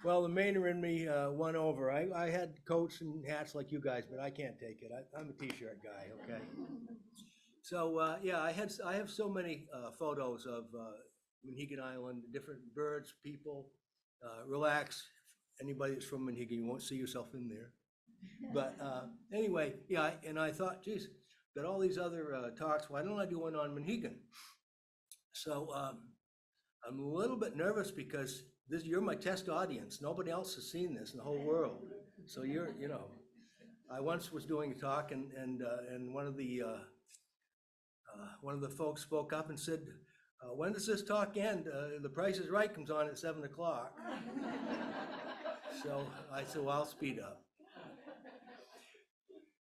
Well, the Mainer in me won over. I had coats and hats like you guys, but I can't take it. I'm a t-shirt guy, okay? So, yeah, I have so many photos of Monhegan Island, different birds, people. Relax, anybody that's from Monhegan, you won't see yourself in there. But anyway, yeah, and I thought, geez, got all these other talks, why don't I do one on Monhegan? So I'm a little bit nervous because you're my test audience. Nobody else has seen this in the whole world. So I once was doing a talk and one of the folks spoke up and said, when does this talk end? The Price is Right comes on at 7 o'clock. So I said, well, I'll speed up.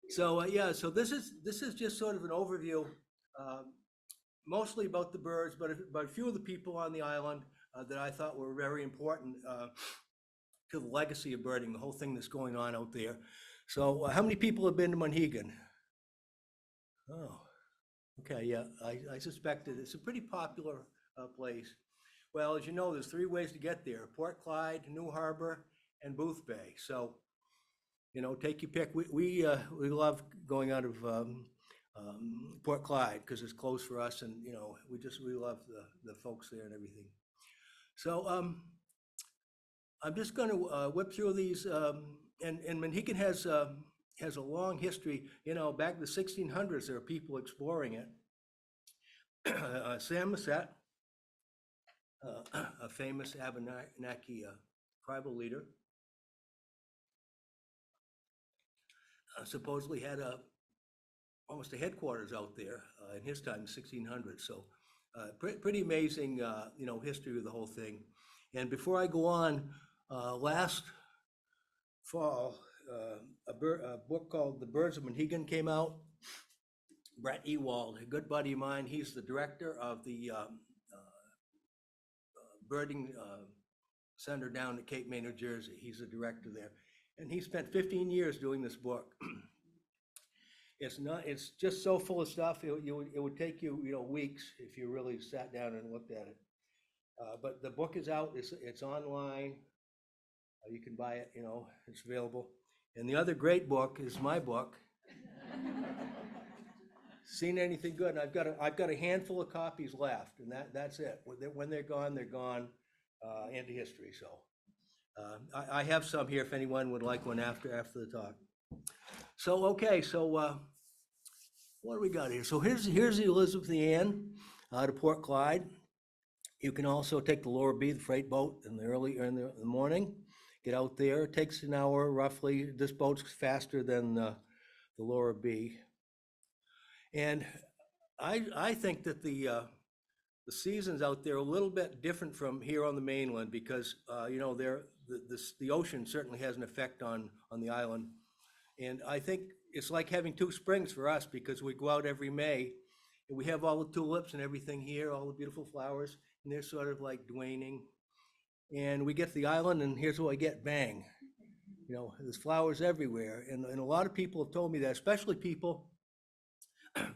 So yeah, so this is just sort of an overview, mostly about the birds, but a few of the people on the island that I thought were very important to the legacy of birding, the whole thing that's going on out there. So how many people have been to Monhegan? Oh, okay, yeah, I suspected it's a pretty popular place. Well, as you know, there's 3 ways to get there: Port Clyde, New Harbor, and Booth Bay. So, take your pick. We love going out of Port Clyde because it's close for us, and we love the folks there and everything. So I'm just going to whip through these, and Monhegan has a long history. Back in the 1600s, there were people exploring it. Sam Massett, a famous Abenaki tribal leader, supposedly had almost a headquarters out there in his time, 1600s. So pretty amazing, history of the whole thing. And before I go on, last fall, a book called The Birds of Monhegan came out. Brett Ewald, a good buddy of mine, he's the director of the birding center down at Cape May, New Jersey. He's the director there. And he spent 15 years doing this book. It's just so full of stuff. It would take you, weeks if you really sat down and looked at it. But the book is out, it's online. You can buy it, it's available. And the other great book is my book. Seen Anything Good? And I've got a handful of copies left, and that's it. When they're gone into history. So I have some here if anyone would like one after the talk. So okay, so what do we got here? So here's the Elizabeth Ann out of Port Clyde. You can also take the Laura B, the freight boat, in the morning. Get out there. It takes an hour roughly. This boat's faster than the Laura B. And I think that the seasons out there are a little bit different from here on the mainland because the ocean certainly has an effect on the island. And I think it's like having 2 springs for us because we go out every May and we have all the tulips and everything here, all the beautiful flowers, and they're sort of like waning. And we get to the island and here's what I get, bang. There's flowers everywhere. And a lot of people have told me that, especially people. Come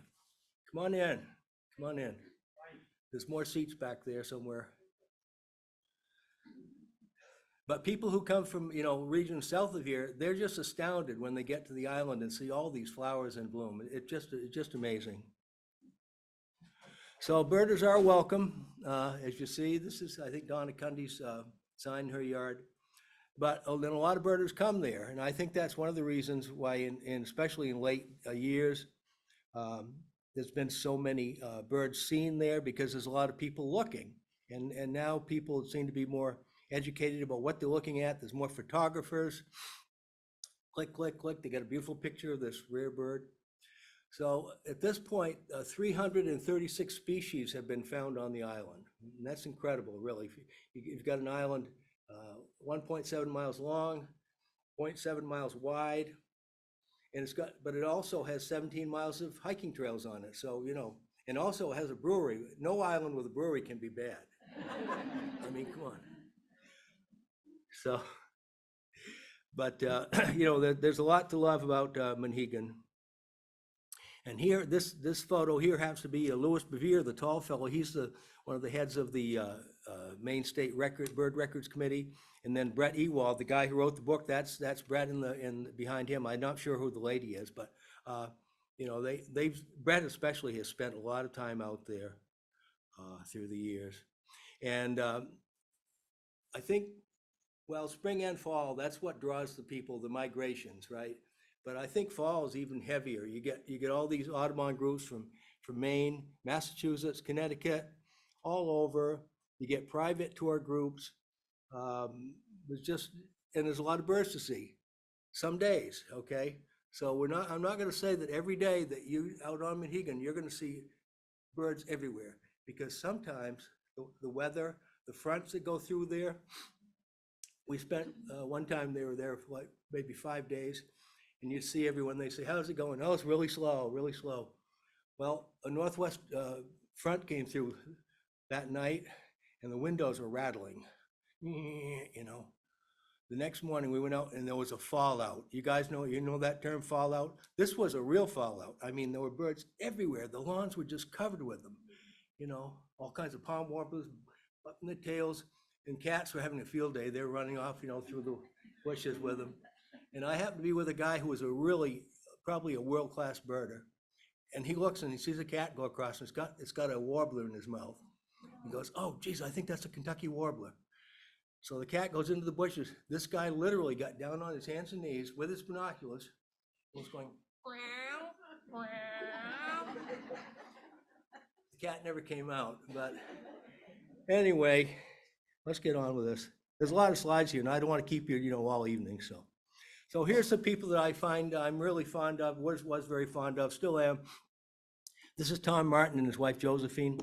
on in. There's more seats back there somewhere. But people who come from, regions south of here, they're just astounded when they get to the island and see all these flowers in bloom. It's just amazing. So birders are welcome. As you see, this is, I think, Donna Cundy's sign in her yard. But then a lot of birders come there. And I think that's one of the reasons why, especially in late years, there's been so many birds seen there because there's a lot of people looking. And now people seem to be more educated about what they're looking at. There's more photographers. Click, click, click. They got a beautiful picture of this rare bird. So at this point, 336 species have been found on the island. And that's incredible, really. You've got an island 1.7 miles long, 0.7 miles wide. And but it also has 17 miles of hiking trails on it. So, and also it has a brewery. No island with a brewery can be bad. I mean, come on. So, but, there's a lot to love about Monhegan. And here, this photo here happens to be Louis Bevere, the tall fellow. He's one of the heads of the Maine State Bird Records Committee. And then Brett Ewald, the guy who wrote the book, that's Brett behind him. I'm not sure who the lady is, but you know, Brett especially has spent a lot of time out there through the years. And I think, well, spring and fall, that's what draws the people, the migrations, right? But I think fall is even heavier. You get all these Audubon groups from Maine, Massachusetts, Connecticut, all over. You get private tour groups. And there's a lot of birds to see. Some days, okay? So I'm not going to say that every day that you out on Monhegan, you're going to see birds everywhere, because sometimes the weather, the fronts that go through there. We spent one time they were there for like maybe 5 days. And you see everyone, they say, how's it going? Oh, it's really slow, really slow. Well, a northwest front came through that night and the windows were rattling, you know. The next morning we went out and there was a fallout. You guys know that term, fallout? This was a real fallout. I mean, there were birds everywhere. The lawns were just covered with them, you know, all kinds of palm warblers, butting their tails, and cats were having a field day. They were running off, you know, through the bushes with them. And I happened to be with a guy who was probably a world-class birder. And he looks and he sees a cat go across and it's got a warbler in his mouth. He goes, oh, geez, I think that's a Kentucky warbler. So the cat goes into the bushes. This guy literally got down on his hands and knees with his binoculars and was going, meow, meow. The cat never came out. But anyway, let's get on with this. There's a lot of slides here and I don't want to keep you, you know, all evening, So here's some people that I find I'm really fond of, was very fond of, still am. This is Tom Martin and his wife Josephine.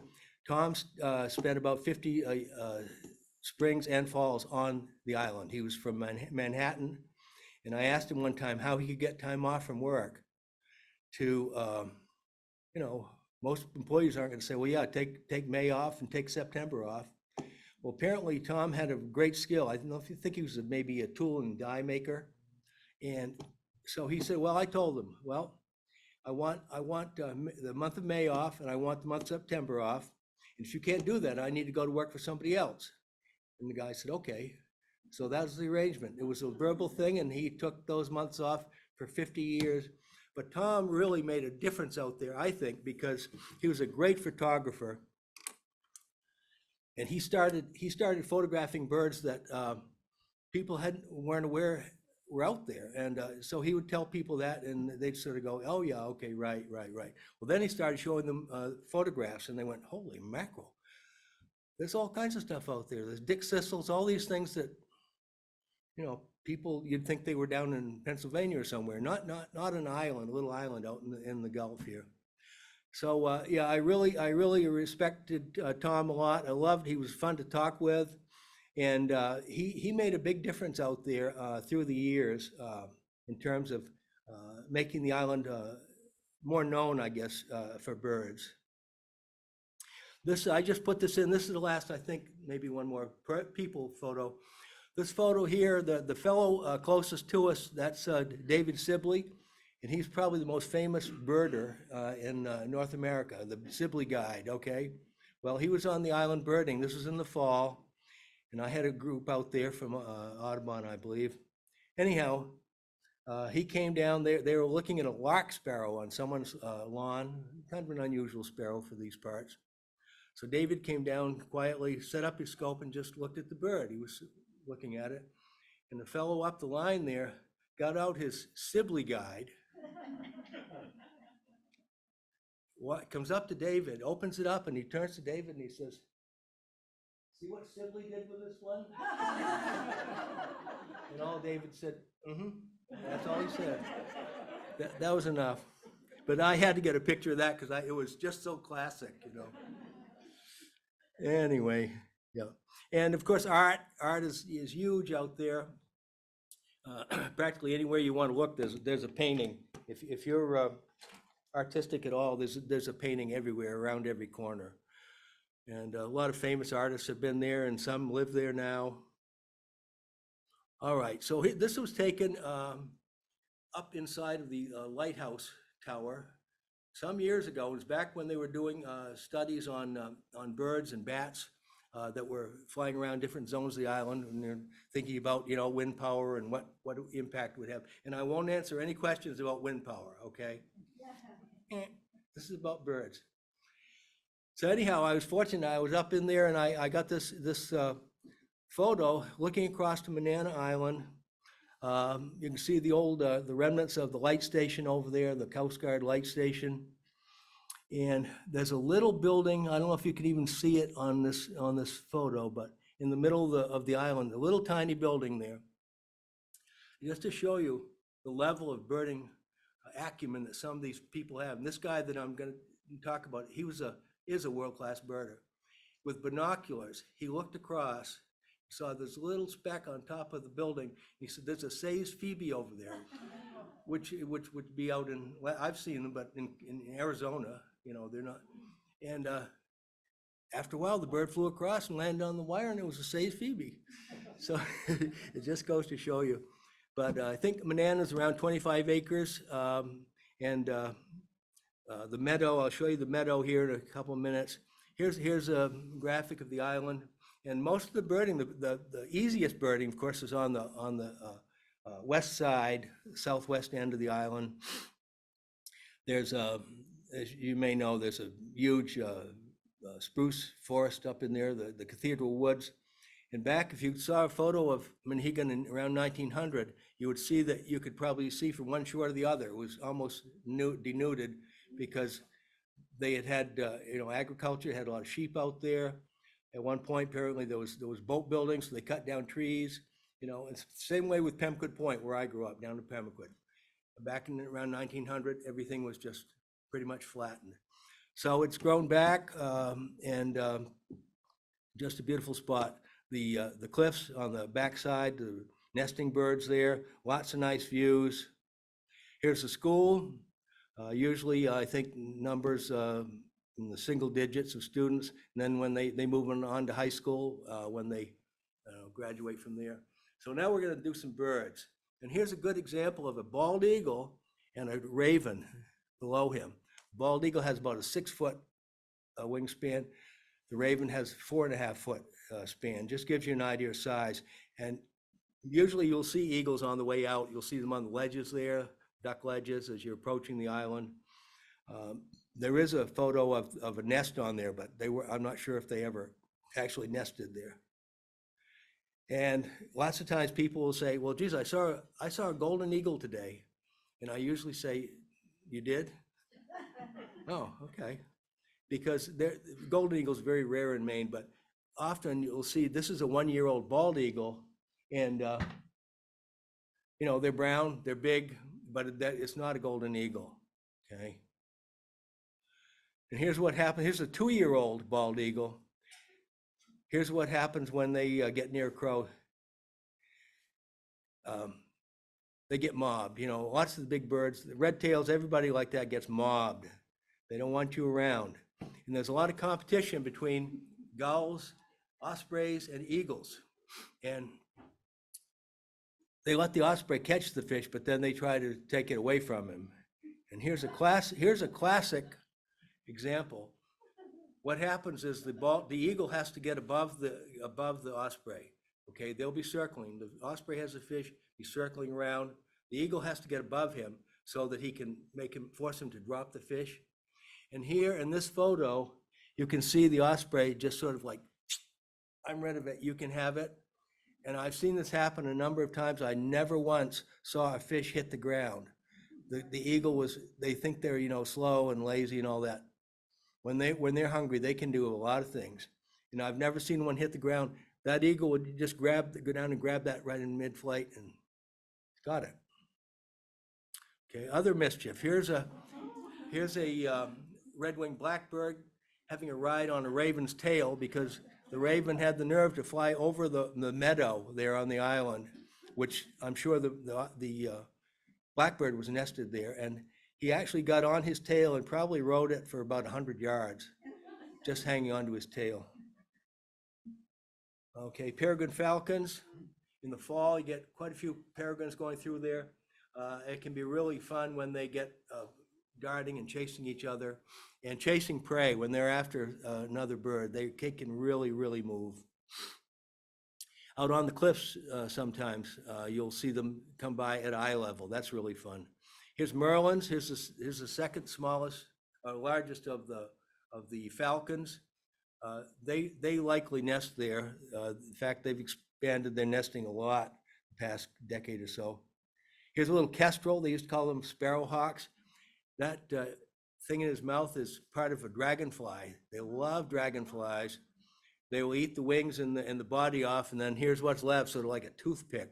Tom spent about 50 springs and falls on the island. He was from Manhattan, and I asked him one time how he could get time off from work to, you know, most employees aren't going to say, well, yeah, take May off and take September off. Well, apparently Tom had a great skill. I don't know if you think he was maybe a tool and die maker. And so he said, well, I told him, well, I want the month of May off and I want the month of September off. And if you can't do that, I need to go to work for somebody else. And the guy said, okay. So that was the arrangement. It was a verbal thing and he took those months off for 50 years. But Tom really made a difference out there, I think, because he was a great photographer. And he started photographing birds that people weren't aware were out there. And so he would tell people that and they'd sort of go, oh yeah, okay, right. Well, then he started showing them photographs and they went, holy mackerel. There's all kinds of stuff out there. There's Dick Sissels, all these things that, you know, people, you'd think they were down in Pennsylvania or somewhere, not an island, a little island out in the Gulf here. So yeah, I really respected Tom a lot. I loved, he was fun to talk with. And he made a big difference out there through the years in terms of making the island more known, I guess, for birds. I just put this in. This is the last, I think, maybe one more people photo. This photo here, the fellow closest to us, that's David Sibley. And he's probably the most famous birder in North America, the Sibley Guide, okay? Well, he was on the island birding. This was in the fall. And I had a group out there from Audubon, I believe. Anyhow, he came down there. They were looking at a lark sparrow on someone's lawn, kind of an unusual sparrow for these parts. So David came down quietly, set up his scope, and just looked at the bird. He was looking at it. And the fellow up the line there got out his Sibley Guide. What comes up to David, opens it up, and he turns to David and he says, see what Sibley did with this one? And all David said, that's all he said. That was enough. But I had to get a picture of that because it was just so classic, you know. Anyway, yeah. And of course, art is huge out there. Practically anywhere you want to look, there's a painting. If you're artistic at all, there's a painting everywhere, around every corner. And a lot of famous artists have been there and some live there now. All right, so this was taken up inside of the lighthouse tower some years ago, it was back when they were doing studies on birds and bats that were flying around different zones of the island, and they're thinking about, you know, wind power and what impact it would have. And I won't answer any questions about wind power, okay? This is about birds. So anyhow, I was fortunate. I was up in there, and I got this photo looking across to Monhegan Island. You can see the old the remnants of the light station over there, the Coast Guard light station. And there's a little building. I don't know if you can even see it on this photo, but in the middle of the island, a little tiny building there. Just to show you the level of birding acumen that some of these people have. And this guy that I'm going to talk about, he is a world-class birder. With binoculars, he looked across, saw this little speck on top of the building. He said, "There's a Say's phoebe over there," which would be out in, I've seen them, but in Arizona, you know, they're not. And after a while, the bird flew across and landed on the wire, and it was a Say's phoebe. So it just goes to show you. But I think Monhegan is around 25 acres, and the meadow, I'll show you the meadow here in a couple of minutes. Here's a graphic of the island, and most of the birding, the easiest birding, of course, is on the west side, southwest end of the island. There's as you may know, there's a huge spruce forest up in there, the Cathedral Woods. And back, if you saw a photo of Monhegan in around 1900, you would see that you could probably see from one shore to the other. It was almost denuded because they had you know, agriculture, had a lot of sheep out there. At one point, apparently there was boat building, so they cut down trees. You know, it's the same way with Pemquid Point, where I grew up, down in Pemquid. Back in around 1900, everything was just pretty much flattened. So it's grown back, and just a beautiful spot. The cliffs on the backside, the nesting birds there, lots of nice views. Here's the school. Usually, I think numbers in the single digits of students. And then when they move on to high school, when they graduate from there. So now we're going to do some birds. And here's a good example of a bald eagle and a raven below him. Bald eagle has about a 6-foot wingspan. The raven has 4.5-foot span. Just gives you an idea of size. And usually you'll see eagles on the way out. You'll see them on the ledges there, duck ledges, as you're approaching the island. There is a photo of a nest on there, but I'm not sure if they ever actually nested there. And lots of times people will say, "Well, geez, I saw a golden eagle today." And I usually say, "You did?" "Oh, okay." Because golden eagle is very rare in Maine, but often you'll see this is a 1-year-old bald eagle, and you know, they're brown, they're big, but it's not a golden eagle, okay? And here's what happened. Here's a 2-year-old bald eagle. Here's what happens when they get near a crow. They get mobbed. You know, lots of the big birds, the red tails, everybody like that gets mobbed. They don't want you around. And there's a lot of competition between gulls, ospreys, and eagles. And they let the osprey catch the fish, but then they try to take it away from him. And here's a classic example. What happens is the eagle has to get above the osprey. Okay, they'll be circling. The osprey has a fish, he's circling around. The eagle has to get above him so that he can force him to drop the fish. And here in this photo, you can see the osprey just sort of like, "I'm rid of it, you can have it." And I've seen this happen a number of times. I never once saw a fish hit the ground. The eagle they think they're, you know, slow and lazy and all that. When they're hungry, they can do a lot of things. You know, I've never seen one hit the ground. That eagle would just go down and grab that right in mid-flight and got it. Okay, other mischief. Here's a red-winged blackbird having a ride on a raven's tail because the raven had the nerve to fly over the meadow there on the island, which I'm sure the blackbird was nested there. And he actually got on his tail and probably rode it for about 100 yards, just hanging onto his tail. Okay, peregrine falcons. In the fall, you get quite a few peregrines going through there. It can be really fun when they get darting and chasing each other and chasing prey when they're after another bird. They can really, really move. Out on the cliffs, sometimes you'll see them come by at eye level. That's really fun. Here's merlins. Here's the second smallest, largest of the falcons. They likely nest there. In fact, they've expanded their nesting a lot the past decade or so. Here's a little kestrel. They used to call them sparrowhawks. That thing in his mouth is part of a dragonfly. They love dragonflies. They will eat the wings and the body off, and then here's what's left, sort of like a toothpick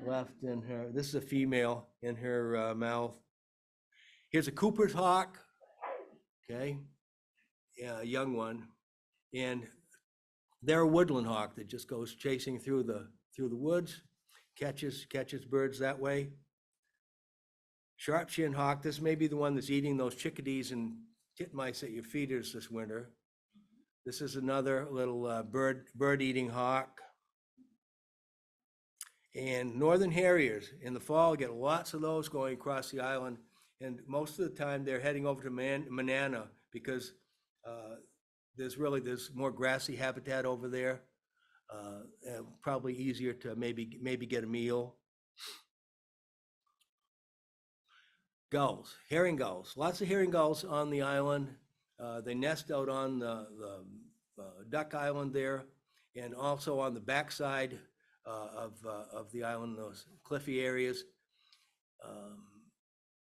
left in her. This is a female in her mouth. Here's a Cooper's hawk, okay, yeah, a young one, and they're a woodland hawk that just goes chasing through the woods, catches birds that way. Sharp-shinned hawk. This may be the one that's eating those chickadees and titmice at your feeders this winter. This is another little bird-eating hawk. And northern harriers. In the fall, get lots of those going across the island. And most of the time, they're heading over to Manana because there's more grassy habitat over there. Probably easier to maybe get a meal. Gulls, herring gulls. Lots of herring gulls on the island. They nest out on the Duck Island there, and also on the backside of the island, those cliffy areas.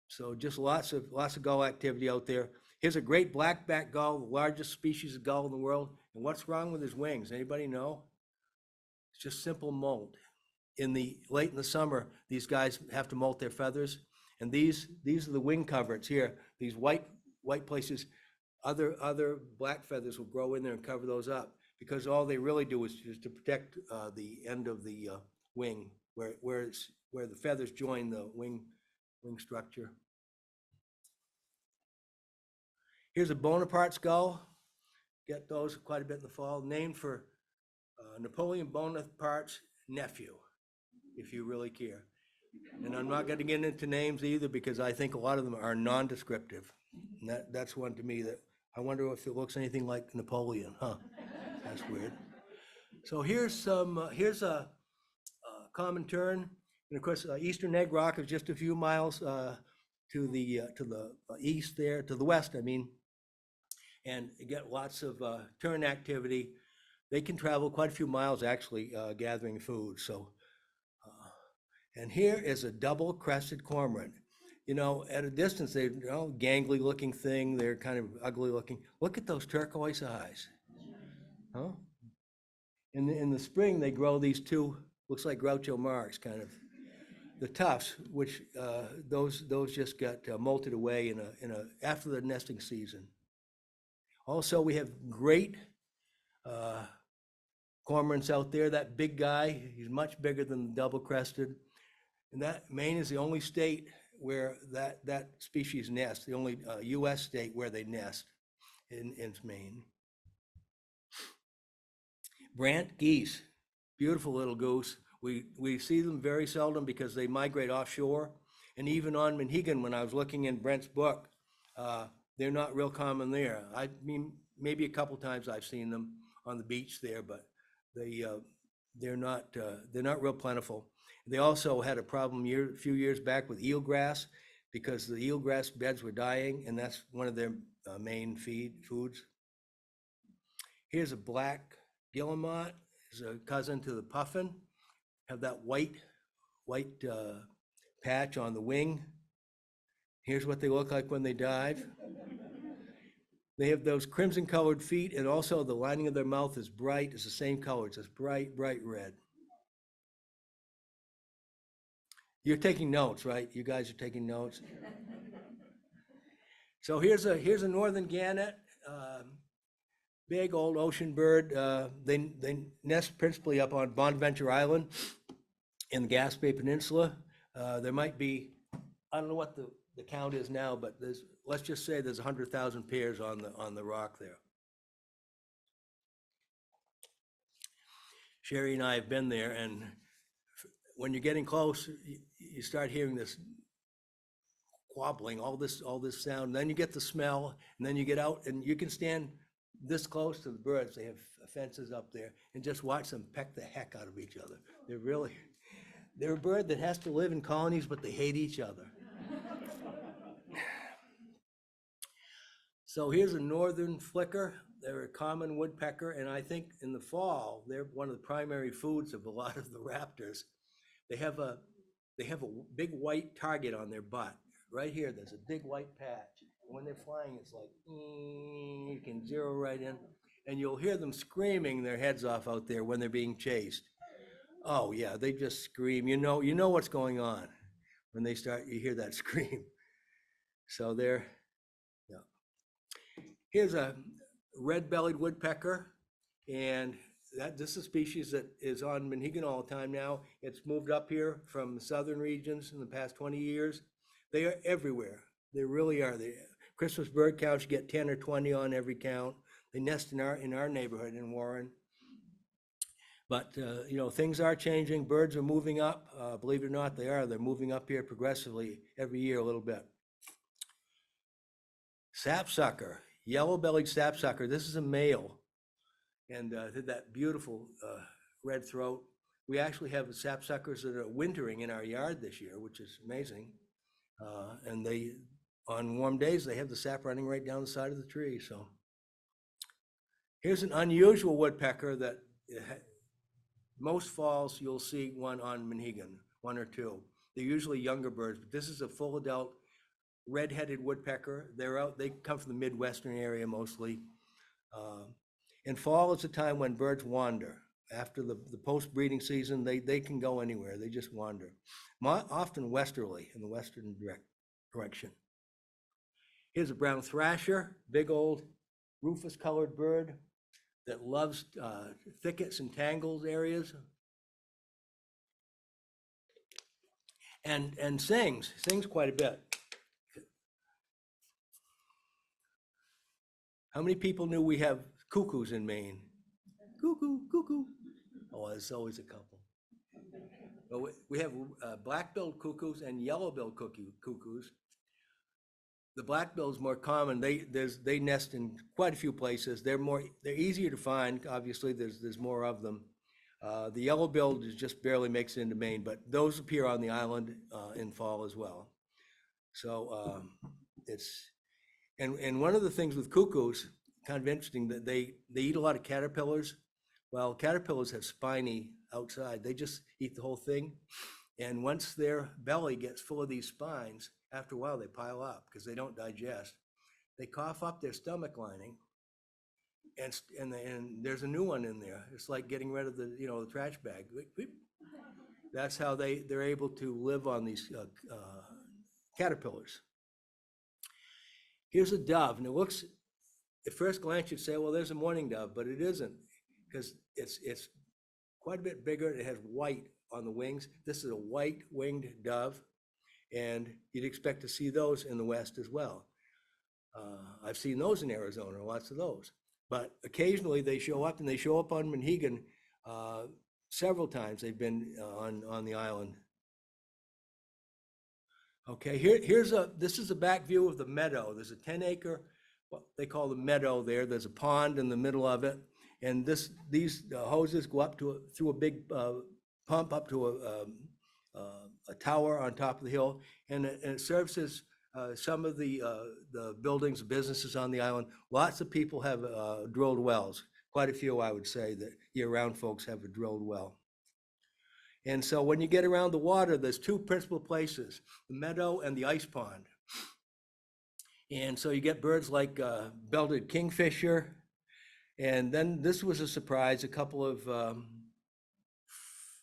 So just lots of gull activity out there. Here's a great black-backed gull, the largest species of gull in the world. And what's wrong with his wings? Anybody know? It's just simple molt. Late in the summer, these guys have to molt their feathers, and these are the wing coverts here. These white places. Other black feathers will grow in there and cover those up because all they really do is to protect the end of the wing where the feathers join the wing structure. Here's a Bonaparte skull. Get those quite a bit in the fall. Named for Napoleon Bonaparte's nephew, if you really care. And I'm not going to get into names either because I think a lot of them are non-descriptive. And that's one to me that I wonder if it looks anything like Napoleon, huh? That's weird. So here's a common tern, and of course eastern egg rock is just a few miles to the east there, to the west, I mean, and you get lots of tern activity. They can travel quite a few miles actually gathering food. So, and here is a double-crested cormorant. You know, at a distance, they're gangly looking thing. They're kind of ugly looking. Look at those turquoise eyes. Huh? In the spring, they grow these two, looks like Groucho Marx kind of. The tufts, which those just got molted away after the nesting season. Also, we have great cormorants out there. That big guy, he's much bigger than the double-crested. And Maine is the only state where that species nests, the only U.S. state where they nest in Maine. Brant geese, beautiful little goose. We see them very seldom because they migrate offshore. And even on Monhegan, when I was looking in Brent's book, they're not real common there. I mean, maybe a couple times I've seen them on the beach there, but they're not real plentiful. They also had a problem a few years back with eelgrass because the eelgrass beds were dying, and that's one of their main foods. Here's a black guillemot. It's a cousin to the puffin. Have that white patch on the wing. Here's what they look like when they dive. They have those crimson-colored feet, and also the lining of their mouth is bright. It's the same color. It's this bright red. You're taking notes, right? You guys are taking notes. So here's a northern gannet, big old ocean bird. They nest principally up on Bonaventure Island in the Gaspé Peninsula. There might be, I don't know what the count is now, but let's just say there's 100,000 pairs on the rock there. Sherry and I have been there, and when you're getting close, you start hearing this quabbling, all this sound. And then you get the smell, and then you get out, and you can stand this close to the birds. They have fences up there, and just watch them peck the heck out of each other. They're a bird that has to live in colonies, but they hate each other. So here's a northern flicker. They're a common woodpecker, and I think in the fall, they're one of the primary foods of a lot of the raptors. They have a big white target on their butt. Right here, there's a big white patch. When they're flying, it's like, you can zero right in, and you'll hear them screaming their heads off out there when they're being chased. Oh yeah, they just scream. You know what's going on when they start, you hear that scream. So yeah. Here's a red-bellied woodpecker, and this is a species that is on Monhegan all the time now. It's moved up here from the southern regions in the past 20 years. They are everywhere. They really are. The Christmas bird counts, you get 10 or 20 on every count. They nest in our neighborhood in Warren. But things are changing. Birds are moving up. Believe it or not, they are. They're moving up here progressively every year a little bit. Sapsucker, yellow-bellied sapsucker. This is a male, and that beautiful red throat. We actually have sapsuckers that are wintering in our yard this year, which is amazing. And on warm days, they have the sap running right down the side of the tree. So here's an unusual woodpecker that most falls you'll see one on Monhegan, one or two. They're usually younger birds, but this is a full adult red-headed woodpecker. They come from the Midwestern area mostly. And fall is a time when birds wander. After the post-breeding season, they can go anywhere. They just wander, often westerly, in the western direction. Here's a brown thrasher, big old rufous-colored bird that loves thickets and tangled areas, and sings quite a bit. How many people knew we have cuckoos in Maine? Cuckoo, cuckoo. Oh, there's always a couple. But we have black-billed cuckoos and yellow-billed cuckoos. The black-billed is more common. They nest in quite a few places. They're easier to find. Obviously, there's more of them. The yellow-billed just barely makes it into Maine, but those appear on the island in fall as well. So and one of the things with cuckoos, kind of interesting, that they eat a lot of caterpillars. Well, caterpillars have spiny outside. They just eat the whole thing. And once their belly gets full of these spines, after a while they pile up because they don't digest. They cough up their stomach lining, and there's a new one in there. It's like getting rid of the trash bag. That's how they're able to live on these caterpillars. Here's a dove, and it looks, at first glance, you'd say, well, there's a mourning dove, but it isn't, because it's quite a bit bigger. It has white on the wings. This is a white-winged dove, and you'd expect to see those in the West as well. I've seen those in Arizona, lots of those. But occasionally they show up, and they show up on Monhegan several times. They've been on the island. Okay, this is a back view of the meadow. There's a 10-acre, what they call the meadow there. There's a pond in the middle of it, and these hoses go up through a big pump up to a tower on top of the hill, and it services some of the buildings, businesses on the island. Lots of people have drilled wells. Quite a few, I would say, that year-round folks have a drilled well. And so when you get around the water, there's two principal places, the meadow and the ice pond. And so you get birds like belted kingfisher. And then this was a surprise a couple of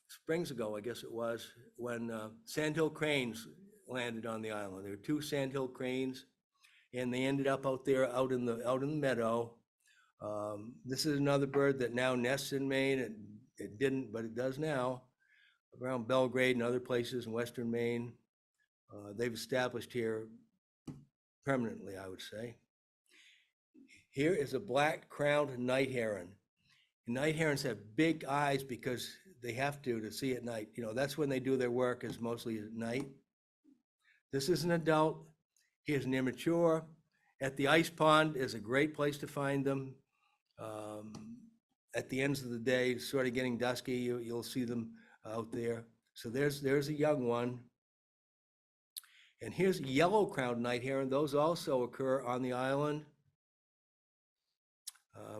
springs ago, I guess it was, when sandhill cranes landed on the island. There were two sandhill cranes, and they ended up out there, out in the meadow. This is another bird that now nests in Maine. It didn't, but it does now, around Belgrade and other places in western Maine. They've established here permanently, I would say. Here is a black-crowned night heron. And night herons have big eyes because they have to see at night. That's when they do their work, is mostly at night. This is an adult Here's an immature. At the ice pond is a great place to find them. At the ends of the day, sort of getting dusky, you'll see them out there. So there's a young one. And here's yellow-crowned night heron. Those also occur on the island.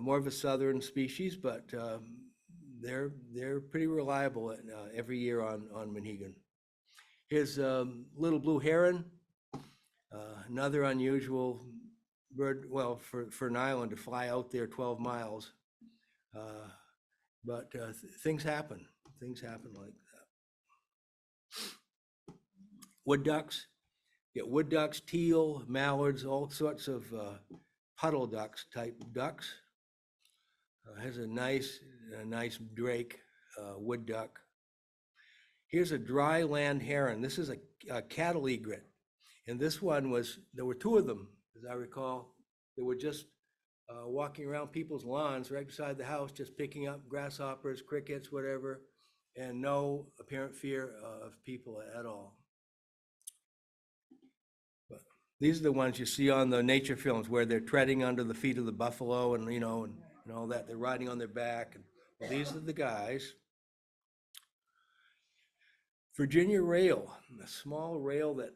More of a southern species, but they're pretty reliable every year on Monhegan. Here's little blue heron, another unusual bird, well, for an island to fly out there 12 miles. But things happen like that. Wood ducks, get wood ducks, teal, mallards, all sorts of puddle ducks type ducks. Has a nice drake, wood duck. Here's a dry land heron. This is a cattle egret. And this one there were two of them, as I recall. They were just walking around people's lawns right beside the house, just picking up grasshoppers, crickets, whatever, and no apparent fear of people at all. But these are the ones you see on the nature films where they're treading under the feet of the buffalo and, and all that. They're riding on their back. And well, these are the guys. Virginia rail, a small rail that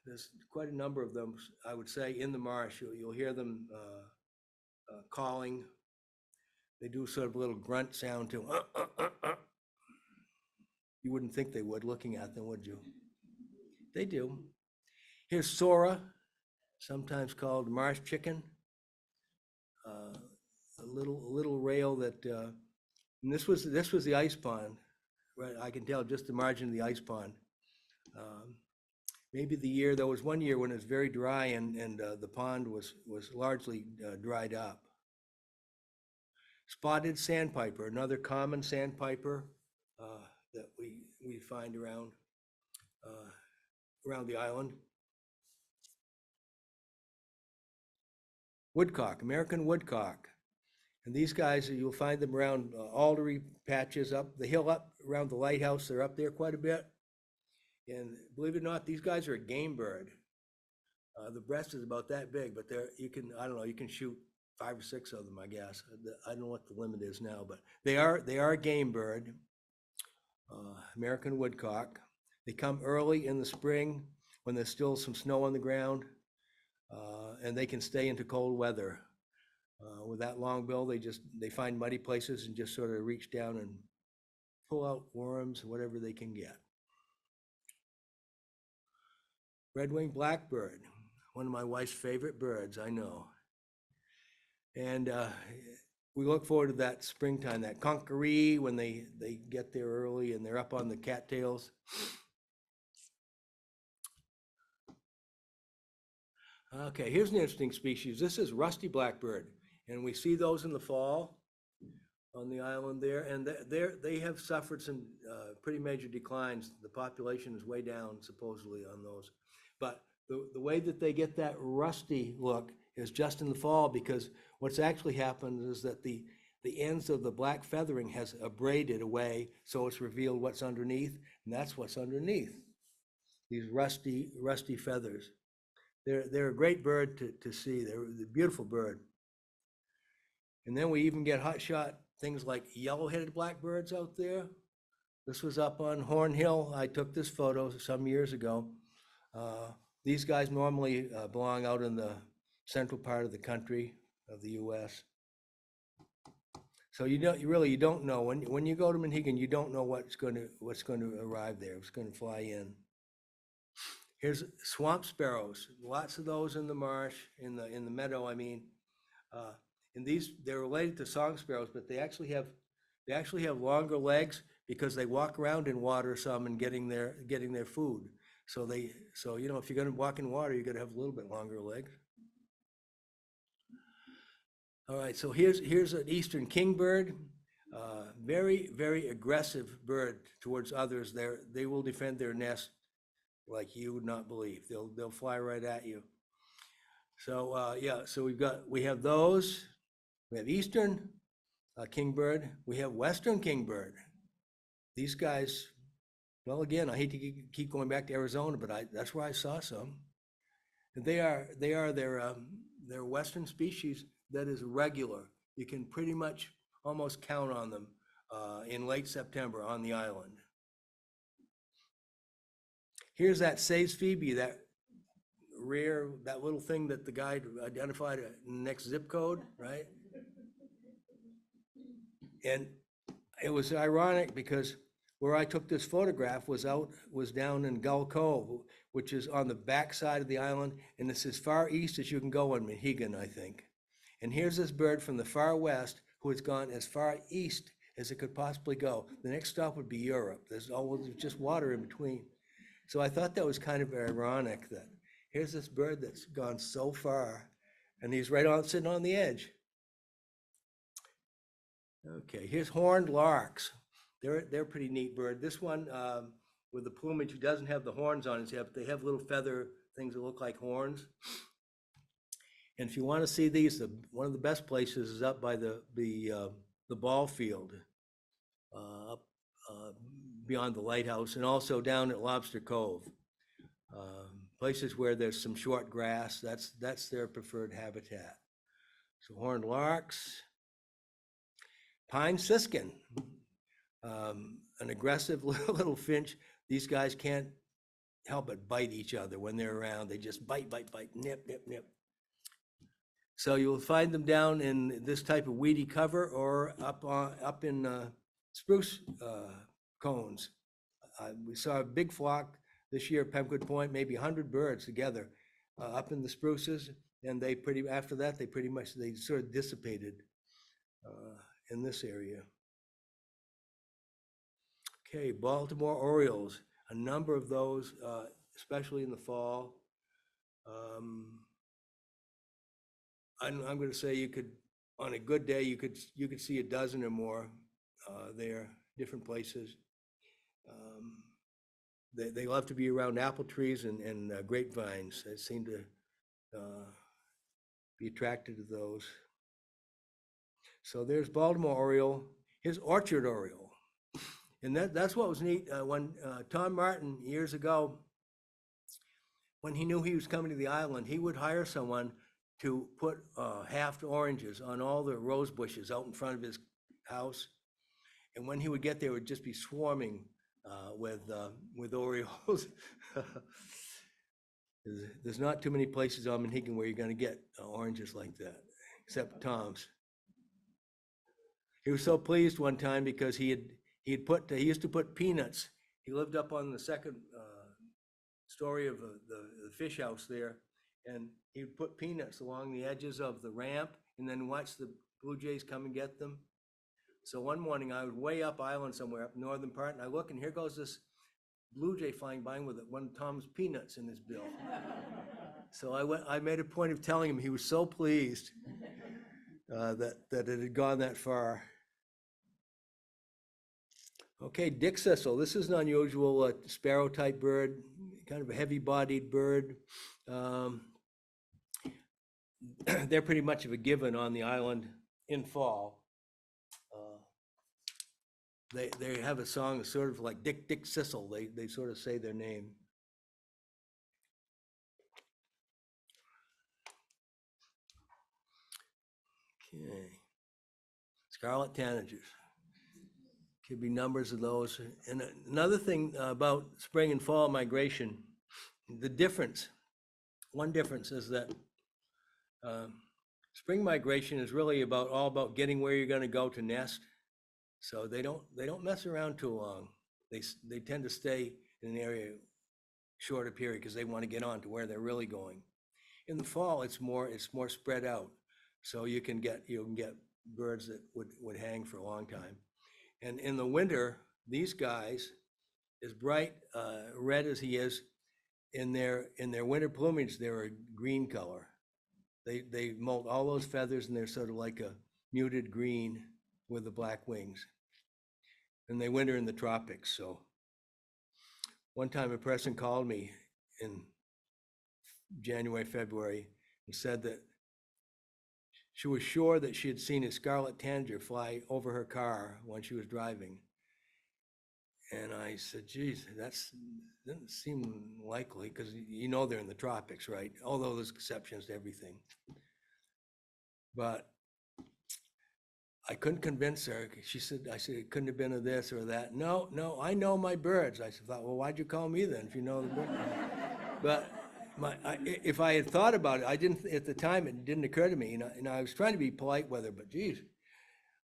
there's quite a number of them, I would say, in the marsh. You'll hear them calling. They do sort of a little grunt sound too. You wouldn't think they would looking at them, would you? They do. Here's Sora, sometimes called marsh chicken. A little rail that, and this was the ice pond, right? I can tell just the margin of the ice pond. Maybe there was one year when it was very dry and the pond was largely dried up. Spotted sandpiper, another common sandpiper that we find around the island. Woodcock, American woodcock. And these guys, you'll find them around aldery patches up the hill, up around the lighthouse. They're up there quite a bit. And believe it or not, these guys are a game bird. The breast is about that big, but you can shoot 5 or 6 of them, I guess. I don't know what the limit is now, but they are a game bird, American woodcock. They come early in the spring when there's still some snow on the ground, and they can stay into cold weather. With that long bill, they find muddy places and just sort of reach down and pull out worms, whatever they can get. Red-winged blackbird, one of my wife's favorite birds, I know. And we look forward to that springtime, that conqueree, when they get there early and they're up on the cattails. Okay, here's an interesting species. This is rusty blackbird, and we see those in the fall on the island there, and they have suffered some pretty major declines. The population is way down, supposedly, on those. But the way that they get that rusty look is just in the fall, because what's actually happened is that the ends of the black feathering has abraded away, so it's revealed what's underneath, and that's what's underneath, these rusty feathers. They're a great bird to see. They're a beautiful bird. And then we even get hotshot things like yellow-headed blackbirds out there. This was up on Horn Hill. I took this photo some years ago. These guys normally belong out in the central part of the country of the U.S. So you don't know when you go to Monhegan, you don't know what's going to arrive there. It's going to fly in. Here's swamp sparrows. Lots of those in the marsh, in the meadow. I mean, and they're related to song sparrows, but they actually have longer legs because they walk around in water some and getting their food. So if you're going to walk in water, you're going to have a little bit longer legs. All right, so here's an eastern kingbird, very, very aggressive bird towards others. They will defend their nest like you would not believe. They'll fly right at you. So so we have those. We have eastern kingbird. We have western kingbird. These guys, well, again, I hate to keep going back to Arizona, but that's where I saw some. They are their western species that is regular. You can pretty much almost count on them in late September on the island. Here's that Say's Phoebe, that rare, that little thing that the guide identified a next zip code, right? And it was ironic because where I took this photograph was down in Gull Cove, which is on the back side of the island, and it's as far east as you can go in Monhegan, I think. And here's this bird from the far west who has gone as far east as it could possibly go. The next stop would be Europe. There's always just water in between. So I thought that was kind of ironic that here's this bird that's gone so far, and he's right on sitting on the edge. Okay, here's horned larks. They're a pretty neat bird. This one with the plumage, who doesn't have the horns on his head, they have little feather things that look like horns. And if you want to see these, one of the best places is up by the ball field, up beyond the lighthouse, and also down at Lobster Cove. Places where there's some short grass, that's their preferred habitat. So horned larks, pine siskin, an aggressive little finch. These guys can't help but bite each other when they're around. They just bite, nip, nip, nip. So you'll find them down in this type of weedy cover or up in spruce cones. We saw a big flock this year at Pemquid Point, maybe 100 birds together up in the spruces, and after that they sort of dissipated in this area. Okay, Baltimore orioles, a number of those, especially in the fall. I'm going to say on a good day, you could see a dozen or more there, different places. They love to be around apple trees and grapevines. They seem to be attracted to those. So there's Baltimore oriole. Here's orchard oriole. And that's what was neat. When Tom Martin, years ago, when he knew he was coming to the island, he would hire someone to put halved oranges on all the rose bushes out in front of his house. And when he would get there, it would just be swarming with orioles. There's not too many places on Monhegan where you're going to get oranges like that, except Tom's. He was so pleased one time because he used to put peanuts. He lived up on the second story of the fish house there, and he would put peanuts along the edges of the ramp and then watch the blue jays come and get them. So one morning I was way up island somewhere, up northern part, and I look, and here goes this blue jay flying by with one of Tom's peanuts in his bill. So I made a point of telling him he was so pleased that it had gone that far. Okay, dick thistle. This is an unusual sparrow-type bird, kind of a heavy-bodied bird. They're pretty much of a given on the island in fall. They have a song sort of like Dick Thistle. They sort of say their name. Okay. Scarlet tanagers. Could be numbers of those. And another thing about spring and fall migration, one difference is that spring migration is really all about getting where you're going to go to nest. So they don't mess around too long. They tend to stay in an area shorter period because they want to get on to where they're really going. In the fall, it's more spread out. So you can get birds that would hang for a long time. And in the winter, these guys, as bright red as he is, in their winter plumage, they're a green color. They molt all those feathers, and they're sort of like a muted green with the black wings. And they winter in the tropics. So one time a person called me in January, February, and said that she was sure that she had seen a scarlet tanager fly over her car when she was driving. And I said, geez, doesn't seem likely, because you know they're in the tropics, right? Although there's exceptions to everything. But I couldn't convince her. She said, I said, it couldn't have been of this or that. No, no, I know my birds. I thought, well, why'd you call me then if you know the bird? But if I had thought about it, I didn't, at the time, it didn't occur to me. And I was trying to be polite with her, but geez,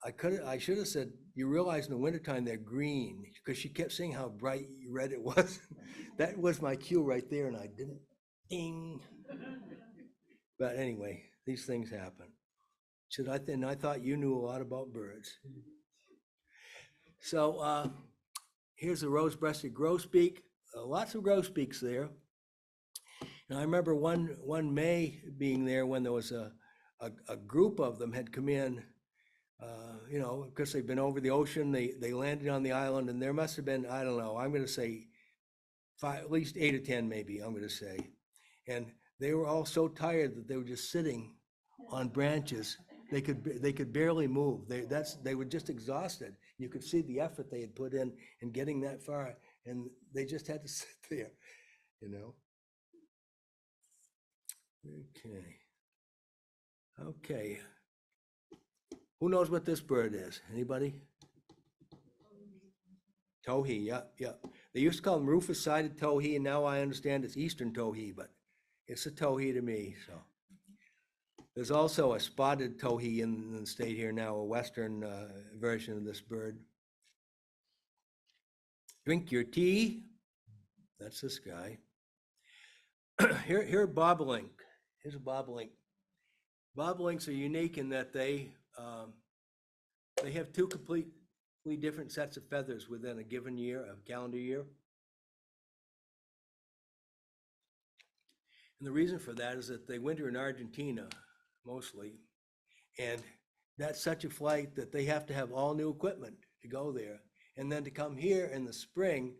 I should have said, you realize in the wintertime they're green, because she kept saying how bright red it was. That was my cue right there, and I didn't, ding. But anyway, these things happen. She said, I thought you knew a lot about birds. So here's the rose-breasted grosbeak. Lots of grosbeaks there. And I remember one May being there when there was a group of them had come in, you know, because they've been over the ocean. They landed on the island, and there must have been, I don't know, I'm going to say at least 8 or 10 maybe, I'm going to say. And they were all so tired that they were just sitting on branches. They could barely move. They were just exhausted. You could see the effort they had put in getting that far, and they just had to sit there, you know. Okay. Who knows what this bird is? Anybody? Towhee, yeah. They used to call them rufous-sided towhee, and now I understand it's eastern towhee, but it's a towhee to me, so. There's also a spotted towhee in the state here now, a western version of this bird. Drink your tea. That's this guy. Here are bobolink. Here's a bobolink. Bobolinks are unique in that they have two completely different sets of feathers within a given year, a calendar year. And the reason for that is that they winter in Argentina, mostly. And that's such a flight that they have to have all new equipment to go there. And then to come here in the spring,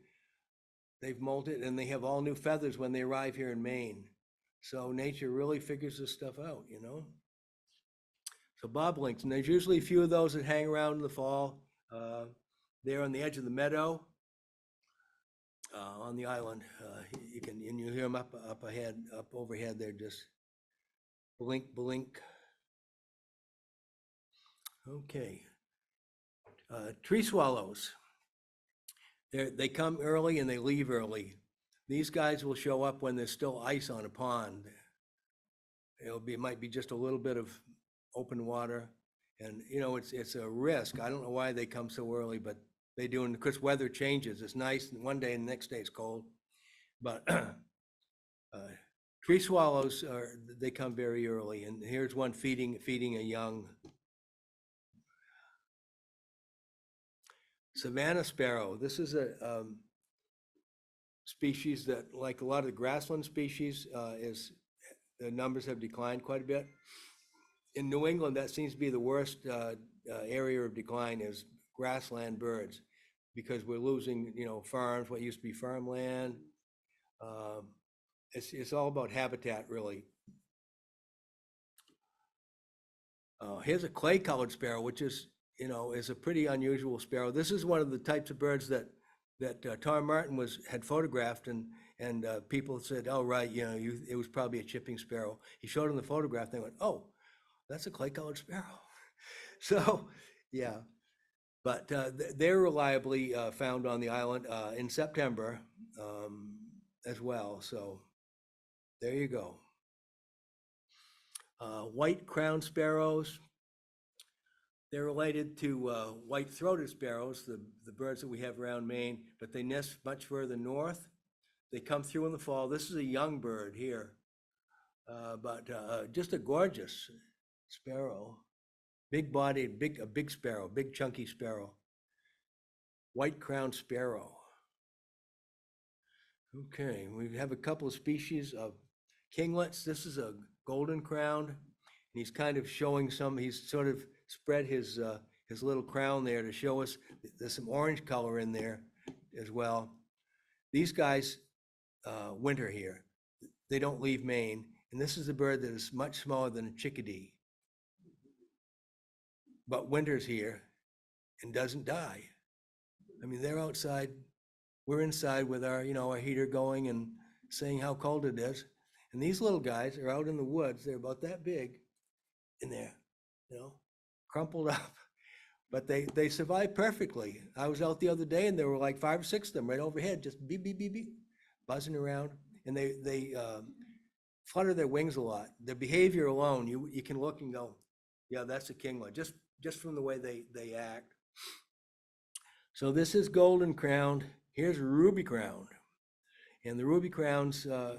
they've molted and they have all new feathers when they arrive here in Maine. So nature really figures this stuff out, you know? So bobolinks, and there's usually a few of those that hang around in the fall. They're on the edge of the meadow on the island. You hear them up overhead. They're just blink, blink. Okay. Tree swallows. They come early and they leave early. These guys will show up when there's still ice on a pond. It might be just a little bit of open water, and you know it's a risk. I don't know why they come so early, but they do, and because weather changes. It's nice one day and the next day it's cold. But tree swallows they come very early, and here's one feeding a young. Savannah sparrow. This is a species that, like a lot of the grassland species, the numbers have declined quite a bit. In New England, that seems to be the worst area of decline is grassland birds, because we're losing, you know, farms, what used to be farmland. It's all about habitat, really. Here's a clay-colored sparrow, which is, you know, is a pretty unusual sparrow. This is one of the types of birds that Tom Martin had photographed, and people said, oh, right, you know, it was probably a chipping sparrow. He showed them the photograph, and they went, oh, that's a clay-colored sparrow. So, yeah, but they're reliably found on the island in September as well. So there you go. White crowned sparrows. They're related to white-throated sparrows, the birds that we have around Maine, but they nest much further north. They come through in the fall. This is a young bird here, but just a gorgeous sparrow. Big-bodied, a big sparrow, big chunky sparrow. White-crowned sparrow. Okay, we have a couple of species of kinglets. This is a golden crowned, and he's kind of showing he's sort of spread his little crown there to show us there's some orange color in there as well. These guys winter here. They don't leave Maine. And this is a bird that is much smaller than a chickadee, but winters here and doesn't die. I mean, they're outside, we're inside with our, our heater going and saying how cold it is. And these little guys are out in the woods. They're about that big in there, crumpled up. But they survive perfectly. I was out the other day and there were like 5 or 6 of them right overhead, just beep, beep, beep, beep, buzzing around. And they flutter their wings a lot. Their behavior alone, you can look and go, yeah, that's a kinglet, just from the way they act. So this is golden crowned. Here's ruby crowned. And the ruby crowns are